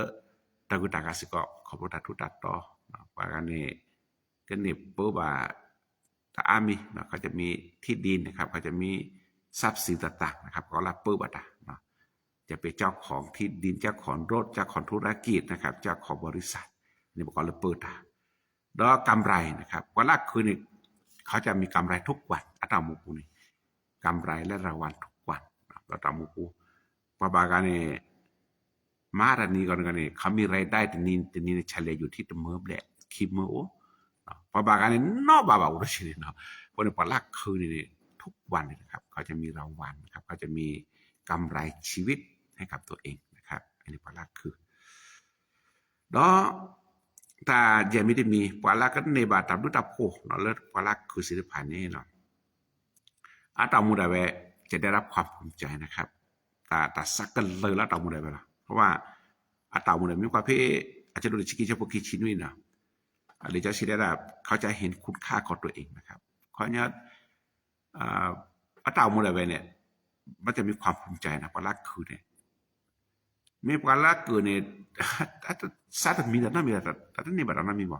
ตะกุตากาสิก็ขอบรทุตัดต่อว่ากันเนี่ยก็เนี่ยเปิดว่าถ้าอามีเนาะเขาจะมีที่ดินนะครับเขาจะมีทรัพย์สินต่างๆนะครับก็รับเปิดวัดเนาะจะเป็นเจ้าของที่ดินเจ้าของรถเจ้าของธุรกิจนะครับเจ้าของบริษัทนี่บอกว่าเราเปิดแล้วกำไรนะครับวันแรกคือนี่เขาจะมีกำไรทุกวันอัตรามูปูนี่กำไรและรางวัลทุกวันอัตรามูปูปะบากันเนี่ยมาดันนี้ก่อนกันเนี่ยเขามีรายได้แต่นี่เฉลี่ยอยู่ที่ตัวเมื่อแหละคิดเมื่อโอ้ปะบากันเนี่ยนอกบาอุรชินเนาะวันนี้ปะลักคือนี่ทุกวันนะครับเขาจะมีรางวัลนะครับเขาจะมีกำไรชีวิตให้กับตัวเองนะครับอันนี้ปะลักคือแล้วถ้ายังไม่ได้มีปลาก็ในบาตับดูตับโคเนาะแล้วปลาคือศิลปะนี่เนาะอาตามูดาเวจะได้รับความภูมิใจนะครับแต่สักกันเลยแล้วตามูดาเวล่ะเพราะว่า อาตามุนมีความเพ่อาจจะโดนชิกิจะพวกคิดชินวินะหรือจะชิดได้เขาจะเห็นคุณค่าของตัวเองนะครับเพราะงั้นอาตามุนอะไรเนี่ยมันจะมีความภูมิใจนะปลาคือเนี่ยไม่ปลาคือเนี่ยสัตว์มีแต่นั่นมีแต่นี่แบบนั้นมีบ่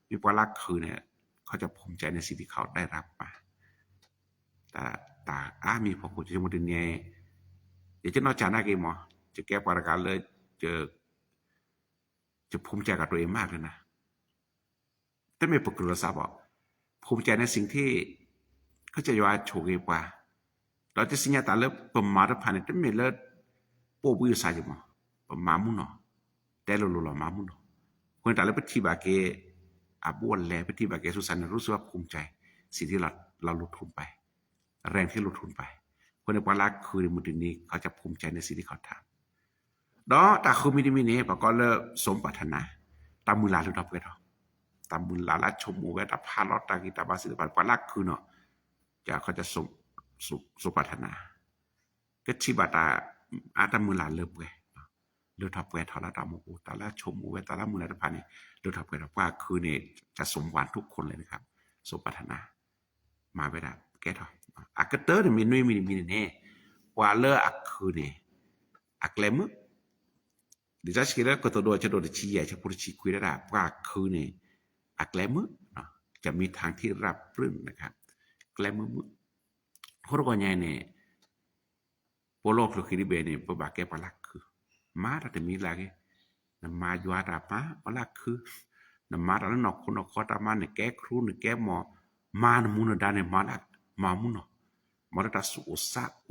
มีปลาคือเนี่ยเขาจะภูมิใจในสิ่งที่เขาได้รับมาแต่มีพอคุณจะมุดเนี่ยเดี๋ยวจะนอกจากนั้นกี่หมอจะแก้ปัญหาเลยจะภูมิใจกับตัวเองมากเลยนะแต่ไม่ปกติเราทราบว่าภูมิใจในสิ่งที่เขาจะว่าโชคดีกว่าเราจะสิ่งต่างๆแล้วประมาทผ่านแต่ไม่เลิศโป้บุยสายมั้งประมาทมุ่งเนาะแต่เรามามุ่งเนาะคนแต่ละปฏิบัติเกอาบวนแลปฏิบัติเกสุสันรู้สึกว่าภูมิใจสิ่งที่เราลงทุนไปแรงที่ลงทุนไปคนในปลาคือในมุดนี้เขาจะภูมิใจในสิ่งที่เขาทำđó ta khôngมีเนี่ยปก็เลยสมปรารถนาตามมือลาลุดับไปเถอะตามมือลาละชมมือไว้ตาพาลอตตากีตาบาสิปปลาคือเนาะจะเขาจะสมปรารถนาก็ชิบะตาตามมือลาเลิกไปเลือทับไปทอละตามูตาละชมมือไว้ตาละมือลาตาพานี่เลือทับไปว่าคือเนี่ยจะสมหวังทุกคนเลยนะครับสมปรารถนามาไปได้แกเถอะอักเตอร์เนี่ยมีเนี่ยว่าเลิกอักคือเนี่ยอักเลมดิฉันคิดว่าก็ตัวโดยจะโดนชี้ใหญ่จะพูดชี้คุยได้ว่าคือเนี่ยอักเลมจะมีทางที่รับรื่นนะครับแกลมคนก็ยังเนี่ยโปโลกหรือคิริเบเนี่ยปะบาแกปลักคือมาแต่มีอะไรน้ำมาอยู่อาตาปะปลักคือน้ำมาแล้วนอกคนนอกคอตามาเนี่ยแกครูเนี่ยแกหมอมาหมุนดานเนี่ยมาลักมามุนมาแล้วตาสุสะโอ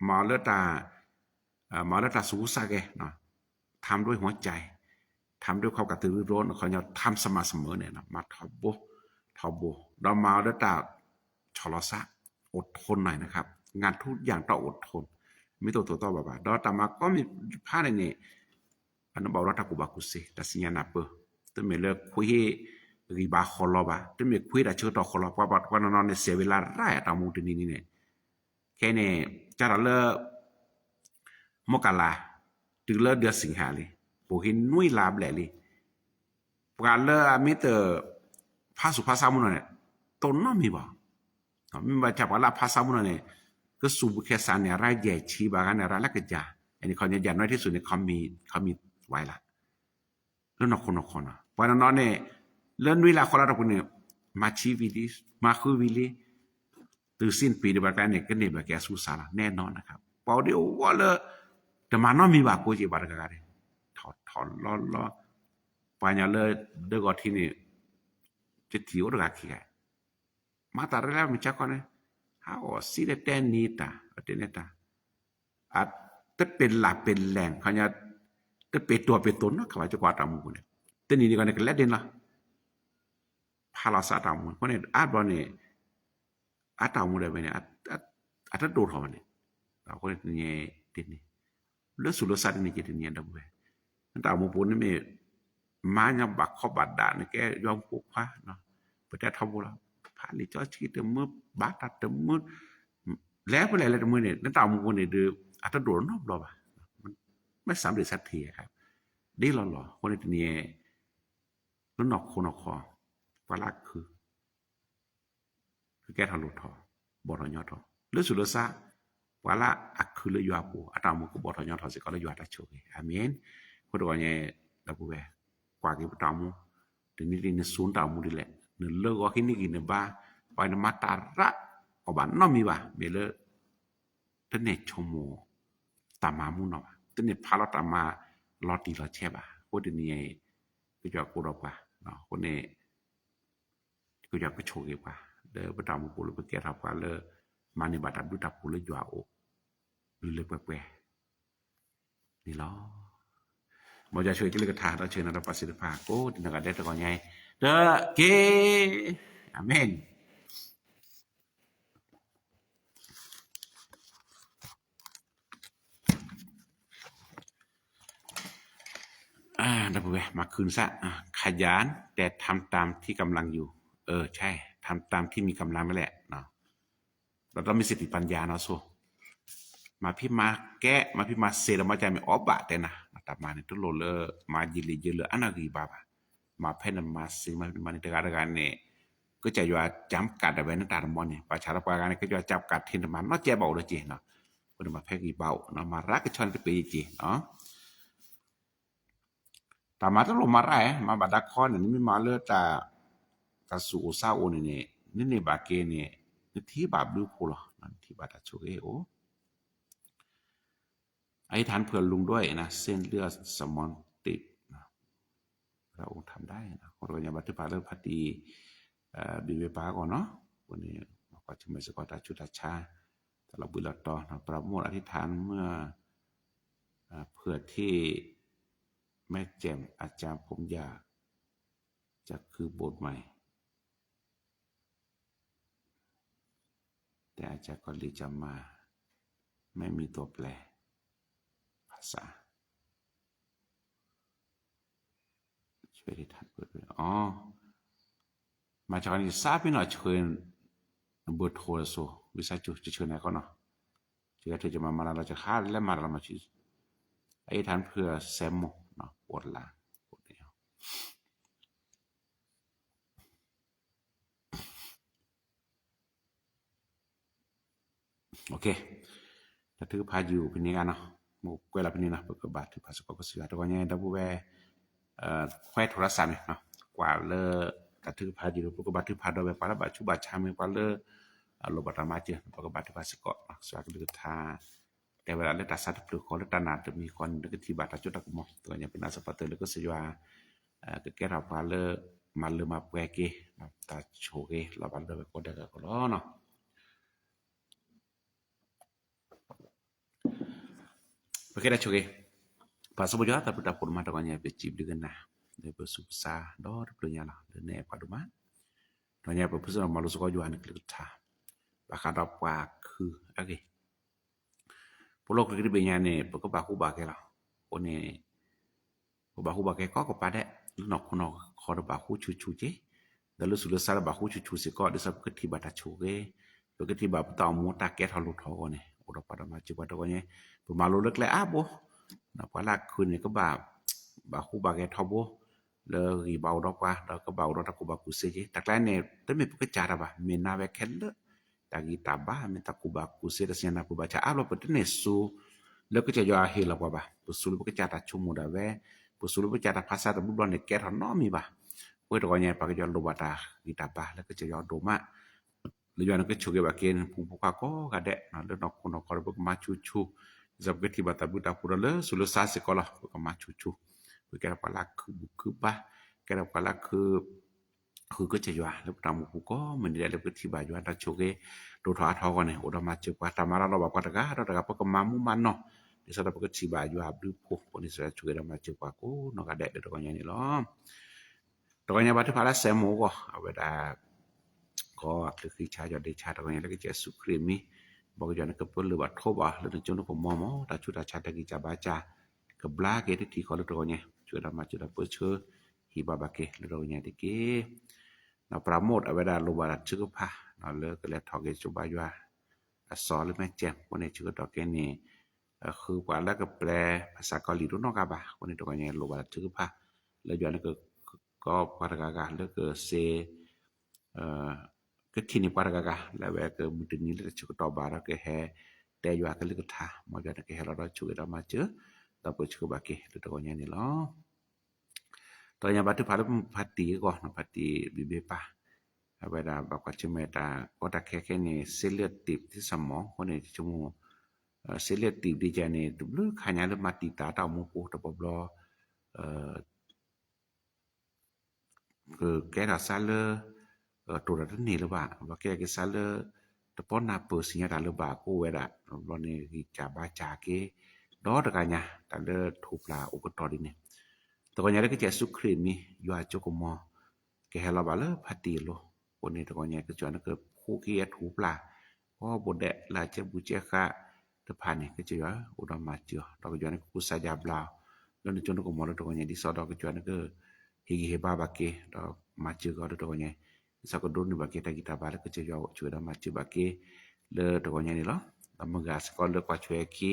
มาแล้วตาสุสะแกเนาะทำด้วยหัวใจทำด้วยความกระตือรือร้นเขาจะทำสม่ำเสมอเนี่ยนะมาทอบโบเรามาแล้วตาชลซะอดทนหน่อยนะครับงานทุกอย่างต้องอดทนไม่ตัวบ่าดอตามาก็มีผ้าในนี่อันนั้นบอกว่าถ้ากูบากุเสแต่สิ่งนั้นเปอร์แต่เมื่อเลิกคุยรีบาขอลอบะแต่เมื่อคุยได้เชื่อต่อขอลอบว่าน้องเนี่ยเสียเวลาไร้ตามูตัวนี้เนี่ยแค่เนี่ยจะเราเลิกมกราถึงเลิกเดือนสิงหาเลยพวกเห็นนุ่ยลาบแหล่เลยปการเลิกมิเตอร์ภาษาภาษามุนเนี่ยต้นน้อมีบ่มีมาจากว่าภาษามุนเนี่ยก็สูบแค่สารเนี่ยรายใหญ่ชีบากันเนี่ยรายละเอียดจ้าอันนี้เขาเนี่ยอย่างน้อยที่สุดเนี่ยเขามีไว้ละแล้วนอกคนเพราะนั้นเนี่ยเรื่องเวลาคนเราคนเนี่ยมาชีวิตมาคือวิลีตื่นสิ้นปีเดือนกันเนี่ยก็เนี่ยแบบแกสู้สารแน่นอนนะครับพอเดี๋ยวว่าเลยแต่มาน้อมีบาโกจิบาร์กันเลยถอนล้อไปเนี่ยเลยเด็กที่นี่จะที่อุดกักขี้มาตาเรื่องมันจะก่อนเนี่ยฮาวสิเดเตนีตาเตเนตาแต่เป็นหลักเป็นแหล่งเขาเนี่ยแต่เป็นตัวเป็นตนเนาะเขาจะกว่าตามมุนเนี่ยแต่นี่ก็เนี่ยก็เล็ดเด่นละพาเราสะตามมุนเพราะเนี่ยบอลเนี่ยตามมุนเลยไปเนี่ยถ้าโดดเขาเนี่ยเราก็เนี่ยติดนี่เลือดสุดสัตว์นี่จะติดเนี่ยดับเบิ้ลตามมุนปุ่นนี่มีมาเนี่ยบักข้อบัดด่าเนี่ยแกยอมปลุกพระเนาะเพื่อจะทำบุญพระนี่เจ้าชีเต็มมือบาตัดเต็มมือแล้วไปอะไรเต็มมือเนี่ยนั่นตามมุนเนี่ยดูถ้าโดดนอกรอบมันไม่สำเร็จสักทีครับดีหล่อคนนี้แล้วนอกคนนอกคอปลักคือแกทะลุทอบอทยอทอหรือสุดละซะว่าละอักคือเลยยัวปูอัตรามุกบอทยอทอสิก็เลยยัวตาโชยอามีนคนตัวเนี่ยดับเบิ้ลกว่ากี่ตามุถึงนี่เนี่ยศูนย์ตามุดิแหละเนื้อเลิกว่าที่นี่กินเนี่ยบ้าไปนมาตาระอบ้านน้อมีบ้าเบลล์ท่านเนี่ยชมโมตามามุนเนาะท่านเนี่ยพาเราตามาลอตีลอเช่บ้าคนนี้ก็จะกูรอกว่าเนาะคนนี้ก็จะไปโชว์กี่ว่าเดี๋ยวไปตามกูเลยไปแก้ทับว่าเลยมาในบัตรดูดับกูเลยยัวโอหรือเลยแปะนี่ล้อมาจะช่วยกิเลสทาเราเชิญเราประสิทธิภาพโอ้ดินกระเด็ดตะกอนใหญ่เด้อเกอาเมนดับเบิ้ลมาคืนซะขยันแต่ทำตามที่กำลังอยู่ใช่ทำตามที่มีกำลังนั่นแหละเนาะเราต้องมีสติปัญญาเนาะโซมาพี่มาแก้มาพี่มาเสร็จแล้วมาใจไม่ออบบะแต่นะ ตามานี่ตุโลเลมายิลิเยเลอันนากีบาบามาเพนมาสิมันตะกาเนี่ยก็จะอยู่จำกัดไว้ในตามอนนี่ประชารัฐประกันก็จะจำกัดที่มันเนาะแจเบาเลยจีเนาะบ่ได้มาแพกีเบาเนาะมารักชอนไปจีเนาะตามาตุโลมาไรมาบาดาคอนนี่มีมาเลตากะสูซาโอนี่บาเกนี่ที่บาบลูโคลนั่นที่บาดาโชเอโออธิษฐานเพื่อลุงด้วยนะเส้นเลือดสมองติดนะพระองค์ทำได้นะคนก็ยังบัติภาเรื่องพอดีบิเวปาก่อนเนาะวันนี้ก็จะไม่สกอตาชุตาชาแต่เราบุญละต่อนะประโมทอธิษฐานเมื่อเพื่อที่แม่แจ่มอาจารย์ผมอยากจะคือโบสถ์ใหม่แต่อาจารย์ก็ลีจะมาไม่มีตัวแปลภาษาช่วยที่ท่านเปิดด้วยมาจากนี้ทราบพี่หน่อยเชิญเบอร์โทรศัพท์วิสาจุจะเชิญไหนก็เนาะเชื่อเธอจะมาเราจะฆ่าและมาเรามาชื่อไอ้ท่านเพื่อแซมโมเนาะปวดหลังปวดเดียวโอเคถ้าถือพาอยู่เป็นนี้กันเนาะหมู่กวยละเป็นนี้นะเปิดกระบาดถือภาษาก็เสือตัวนี้ดับแวแควโทรศัพท์เนาะกว่าเลถ้าถือพาอยู่เปิดกระบาดถือพาดอกแบบปาละบาชุบาชามีกว่าเลโลบัตมาเจเปิดกระบาดถือภาษาก็สวัสดีทาแต่เวลาเลตัดสัตว์หรือคนเลตนาจะมีคนนึกที่บาดจุดตะกุมตัวนี้เป็นอาสปะเตอร์แล้วก็สิว่าก็แก่เราพาเลมาเลมาแปกเกตาโชเกเราบาเลก็ได้ก็เนาะPorque da choque. Paso bojo ta puta por mata kanya pe chip dengan nah. De pe subsa dor punya lah. De ne pa duma. Tanya pe pusa malu suka juan ke ta. Bakada pa khu age. Polo ke di benya ne pe ko ba ku ba ke la. One ko ba ku ba ke ko pa de. Nok ko ko ba ku chu chu je. De lu su lu sa ba ku chu chu se ko de sa ke ti ba ta choke. Pe ke ti ba ta mu ta ke tha lu tho ko ne. Udah pada maju pada konya pemalu lek le abo na pala kun ni ke ba khu ba ke thobo le ri bau dok wa da ke bau dok ta ku ba ku se je tak la ne te me ke cara ba me na we ken le ta gi ta ba me ta ku ba ku se da siana ku ba cha alo pe ne su le ke ja he la ba pu su ke cha ta chumu da we pu su ke cha ta phasa ta bu don ne ke tha no mi ba we to konya pa ke jo lo ba ta gi ta ba le ke ja yo do ma le yo na ke choge ba ken pu ka ko ka de na le nok ko ko ba ma chu chu zab ke ti ba ta bu ta pura le su le sa sekolah ka ma chu chu ke ka pala ku ba ke ra pala ku ke che yo le ta mu ku ko men de le ke ti ba yo ta choge do tha tho ko ne o da ma che pa ta ma ra lo ba ka ta ka pa ka ma mu man no de sa ta pa ke ti ba yo abdu po po ni sa choge da ma che pa ko no ka de de ko nya ni lo to nya ba ta pala se mo ko a we daก็คือชาจอดชาตะเนี่ยแล้วก็จะสุครีมีบอกจอนก็เปิ้นหรือว่าโทบหรือจนก็มอมตาชุดาชาตะกิจาบาจาก็บลาเกที่ขอตัวเนี่ยช่วยมาจุดเปิ้นเชื่อฮิบาบาเกหรือเนี่ยติเกนะปราโมทเอาเวลาลบาชื่อพะนะเลิกแล้วทอกจุบายัวสอนหรือแม่แจ่มคนนี้ชื่อตอกนี่คือกว่าแล้วก็แปลภาษาเกาหลีรู้นอกกะบะคนนี้ตัวเนี่ยลบาชื่อพะแล้วย้อนก็ปารากาแล้วก็เซke thini paragaga la we ke mutini le chu to bara ke he te yo ke le tha mo ja ke he la chu da ma che ta po chu ba ke le to nya ni lo to nya ba tu phati ko na phati bi be paเวลาba kwa chu me ta ko ta ke ni เส้นเลือดตีบที่สมองคนนี่chu mo เส้นเลือดตีบดีใจนี่ตุบขะญาle ma ti ta ta mo ko ta bo lo ke ke ra sa leตัวรัฐนี่หรือว่าว่าแกก็ซะเลยตะปอนาเปอสิญาดาหรือว่ากูเวดาบ่นี่กิจาบาจาเกดอตะกะญาตะเลทุปลาอุกตอดินี่ตะกะญาก็จะสุครีมีอยู่อาจุกมอแกเฮลาบาเลพาติโลคนนี้ตะกะญาก็จอนก็คู่เกทุปลาพอบ่แดลาเจบุเจคะตะพานี่ก็จะว่าอุดมาเจอตะกะญาก็ซะจาบลาแล้วนี่จนก็มอตะกะญาดิซอดก็จอนก็ฮิเฮบาบาเกตะมาเจอก็ตะกะญาSako doni ba kita bala ke jo da ma ci ba ke le to nya ni lo amaga ko le kwa chwe ki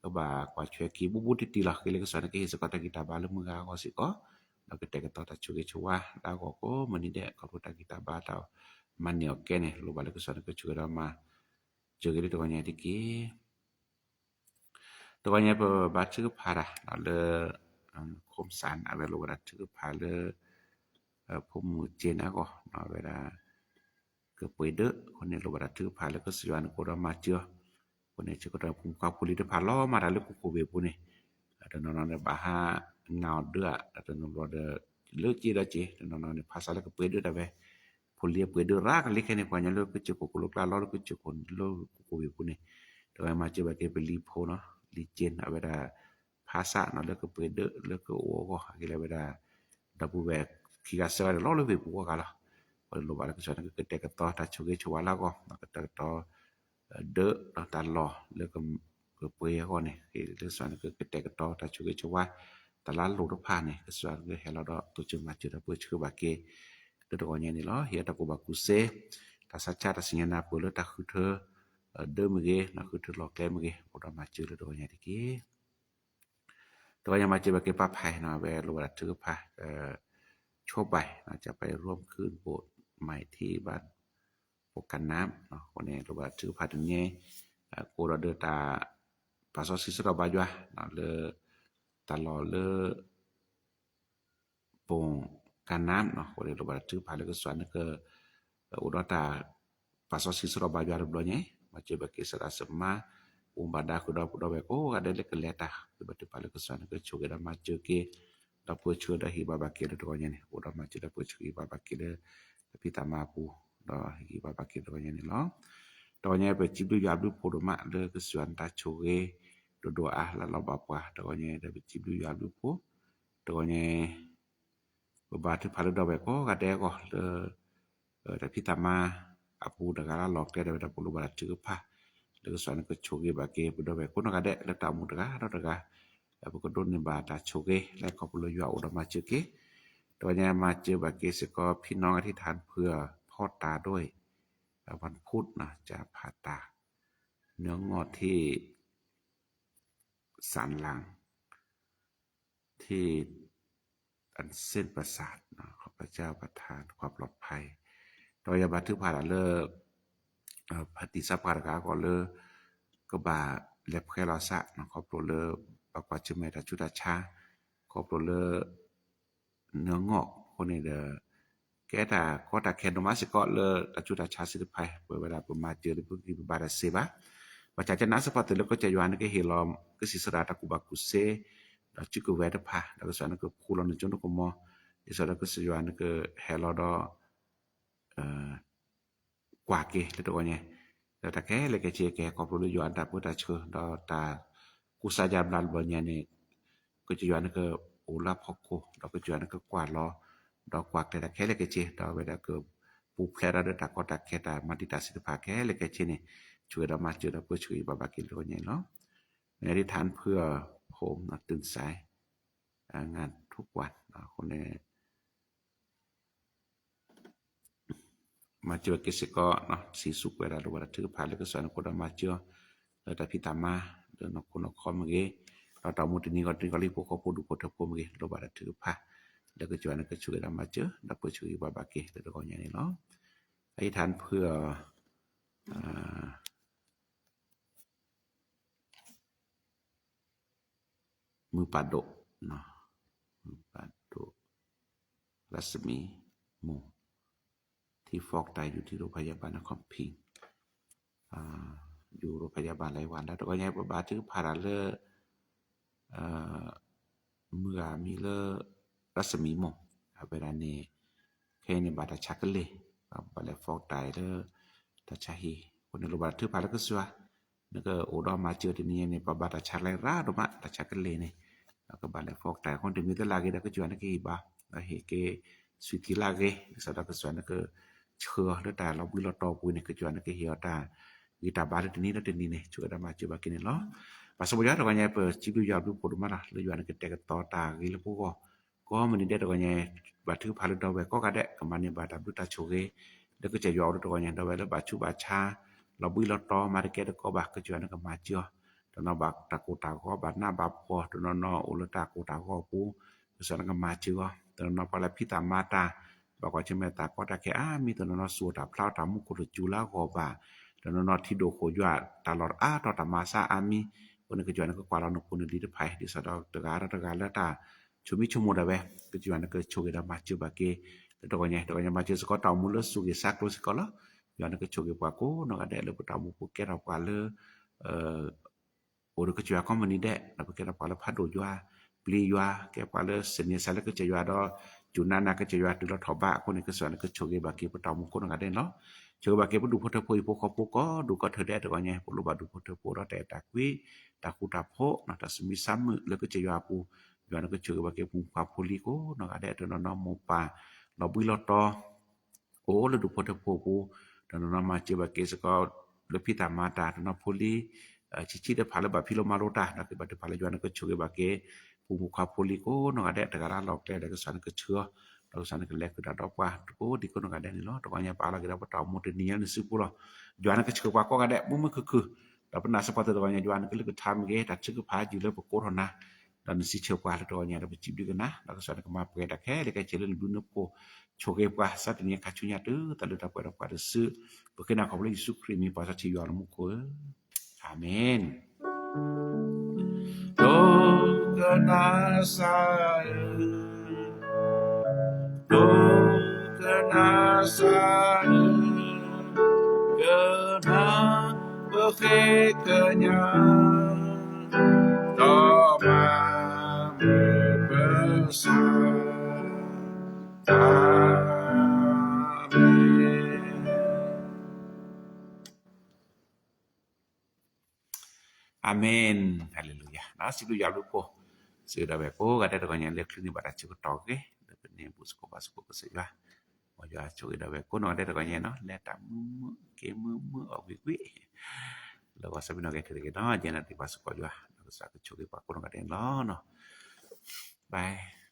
ก็บ่ากว่าช่วยกีบุติๆล่ะก็เลยก็สอนก็เฮ็ดสกอตกีตาบาลมือก็สิก็แล้วก็แต่ก็ต่อช่วยชัวแล้วก็มันนี่แดะก็ตกีตาบาตามันเนี่ยแกเนี่ยรู้บ่แล้วก็สอนก็ช่วยเรามาช่วยกันตัวเนี่ยที่กีตัวเนี่ยบาชื่อพาระแล้วคมสารอะไรรู้ว่าชื่อพาเลผมเจนะก็เนาะเวลาก็ป่วยเด้อคนนี้รู้ว่าชื่อพาแล้วก็สิวันก็เรามาเจอคนนี้ชื่อก็ผมก็ผู้ลิตพาล้อมาแล้วก็เวปุนี่แต่นอนๆบาหาเงาเด้อแต่นอนๆเลือกจีดาจีนอนๆภาษาแล้วก็ป่วยเด้อได้เว้ผู้เลียป่วยเด้อรักลิกเนี่ยพอเนี่ยเลิกก็จะก็ลูกลาล้อก็จะคนโลก็เวปุนี่แต่ว่ามาเจอแบบเป็นลีโพเนาะลีเจนเอาเวลาภาษาเนาะแล้วก็ป่วยเด้อแล้วก็โอ้ก็อะไรเวลาดับเบิลแบกขี้กาเซอร์ล้อเลยเวปุก็ละlo bala kesana ke te ke to ta chuge chwa la ko ka ta to de ta lo le ke pwe ko ne ke le san ke te ke to ta chuge chwa ta la lu do pha ne ke san ke he la do tu chu ma chu da pwe chu ba ke de do ne ni lo he ta ko ba ku se ta sa cha ta sin na pwe le ta khu the de me ge na khu the lo ke me ge ko da ma chu le do ne ti ke to ya ma chu ba ke pa phai na ve lu da chu pha ชั่วไปจะไปร่วมคืนโบสถ์ใหม่ที่บ้านปกกันน้ำเนาะคนนี้รู้ว่าชื่อพาดนี้กูเราเดินตาปาซอซิสระบายวะเนาะเลยตลอดเลยปงกันน้ำเนาะคนนี้รู้ว่าชื่อพาแล้วก็สวนก็อุดตาปาซอซิสระบายวะรู้เนี่ยมาเจอแบบกิสระสมาumbada ku da ko ada le keleta betul pala ke sana ke chuga da ma ke da pu chu da hi baba ke da ko ne uda ma da pu chu hi baba ke da tapi ta ma pu da hi baba ke da ne lo to ne pe chi du ya du pu do ma le ke suan ta chu ge do do ah la lo ba pa da ne da pe chi du ya du pu to ne baba tu pala da ko ga de ko le tapi ta ma apu da ga la lok da pu lu ba chu pa le so na ko choge ba ke bu do be ko na ga de le ta mu da ga da ga bu ko don ni ba ta choge le ko bu lo yo o da ma che ke ตัวเนี้ยมาเจอบักเกสก็พี่น้องอธิษฐานเพื่อพ่อตาด้วยวันพุธนะจะผ่าตัดเนื้องอที่สันหลังที่อันเส้นประสาทนะขอพระเจ้าประทานความปลอดภัยโดยบันทึกผ่าตัดเลิกปฏิสัพพะกาก็เลิกก็บาแลบแค่ลอสะนะขอโปรดเลิกปกปัจจุบันจุดาชาขอโปรดเลิกเนื้องอกคนนี้แกตาก็ตาแคนโนมาสิก็เลยจุดาชาสิทธิ์ภัยเวลาประมาณเจอที่บาดเสบะปัจจัยจะน่าสะพัดแล้วก็จะยานก็เฮลอมก็สิสระตะกุบักกุเซแล้วจิกเวดพาแล้วก็สานก็คูลอนจนก็มออิสระก็สิยานก็เฮลอดกว่าเกแล้วตัวเนี่ยแล้วตะแกเลยก็เจแกก็บ่รู้ยานตาพุตาเชดอตากุสายามลันบ่เนี่ยนี่ก็จะยานก็โอลาพอกโกดอกจวนก็กว่าล้อดอกกวักแต่แค่เลกเจดอกเวลาก็ปูแพลระตะก็ตะแค่ตามาติตาสิทธภาแค่เลกเจนี่ช่วยเรามาช่วยเราเพื่อช่วยบาบากิโลเนี่ยเนาะในอธิษฐานเพื่อผมตื่นสายงานทุกวันคนนี้มาเจอกิจก็เนาะสีสุขเวลาเราถือพาแล้วก็สอนคนมาเจอแล้วแต่พิตามาเดินคนคอมเงเราตามุตินี้ก็รีบพวกเขาพูดพอผมเงเราบาดถือพาแล้วก็จวนก็ช่วยเรามาเจอแล้วก็ช่วยบาบากิแล้วก็อย่างนี้เนาะอธิษฐานเพื่อมือปาดกเนาะมือปาดกรัศมีหมู่ที่ฟอกไตอยู่ที่โรงพยาบาลนครพิงค์อยู่โรงพยาบาลหลายวันแล้วก็ย้ายบาถือพาราเลเมื่อมีเลรัศมีหมู่เวลานี้แค่นี้บาดชักเลยบาดฟอกไตเลตาชาฮีคนในโรงพยาบาลถือพาราก็ซัวแล้วก็โอดอมาเจอที่นี่เนี่ยบาดชักไรราดมาตาชักเลยนี่แล้วก็บาดฟอกไตคนที่มีแต่ลาเกได้ก็จวนก็อีบาแล้วเฮเกสุธิลาเกสดาก็สวนก็เชื่อแล้วแต่เราบุเราตอปุเนี่ยก็จวนก็เฮียตาวิตาบาดที่นี่แล้วที่นี่เนี่ยช่วยได้มาเจอบักนี่เนาะปัสสาวะตัวเนี่ยเปิดจิบยาวดูปดมาละเลยจวนก็แต่ก็ต่อตากิแล้วพวกก็มันนี่ได้ตัวเนี่ยบาดถือพาลดเอาไว้ก็กะได้กับมันเนี่ยบาดดูตาโชเกแล้วก็จะยาวตัวเนี่ยเอาไว้แล้วบาดชูบาดชาเราบุเราตอมาได้แก่ก็บาดก็จวนก็มาเจอ ตนบักตะกูตาก็บาดหน้าบับก็ตนนอุลตากูตาก็ปูสนก็มาจือตนปละพิตามาตาบอกว่าจะแม่ตาก็ตะแกมีตนนสูตาพลาวตามุกุจุลาก็บาตนนที่โดโคยัวตลอดตอตามาซาอามีคนก็จวนก็กว่าเรานปุนดีไผดิสะดอกตะกาละตาชุมิชุมดาเวก็จวนก็โชกดามาจือบาเกตก็เนี่ยมาจือสก็ตามุลสุกิซักโลสก็ละย้อนก็โชกกว่าโกนก็ได้เลยปตามุปุเกเรากว่าle ora kecua komunide na pekira pala phado jua pli jua ke pala senia sala ke jua do junana ke jua tu lo thoba ko ni ke suan ke choge ba ke pataw mo ko na den lo choge ba ke du photo poi po ko du ko thede de ko nya po lu ba du photo po ro te ta kwi ta ku ta pho na ta smi sam le ke jua pu jua na ke choge ba ke pu pa poli ko na ga de to no mo pa lo bui lo to o le du photo po pu to no ma che ba ke se ko le pita mata to no poli cici de phala ba philo malota na ke ba de phala juana ke choge ba ke pu kha poli ko no ga de ta ra lok te de ke san ke chua lo san ke lek da do pa ko di ko no ga de ni lo to nya pa la ke da pa ta mo de ni ni su pu lo juana ke chua ko ga de mu mu ku da pa na sa pa de nya juana ke le ke tham ke ta chu ke pha ji le pa ko na dan si cheu pa la to nya da pa ji bi ke na la ke san ke ma pe da ke de ke che le du no po choge pa sa de ni ka chu nya tu ta le da pa de su pe ke na ko le su kri mi pa sa chi yo la mu ko Amin. Kena berfikirnya Toma berbesar Amin. Haleluya. Nasibu ya lupo. Sudah bepo kada to nya lek ni bara ci ko toge de ne bu ko pas ko se ya. Mo ya ci da bepo no ada to nya no le ta mu ke mu o wi. Lo ko sabi no ke te no jena ti pas ko ya. Lo sa ko ci pa ko no kada no. Bye.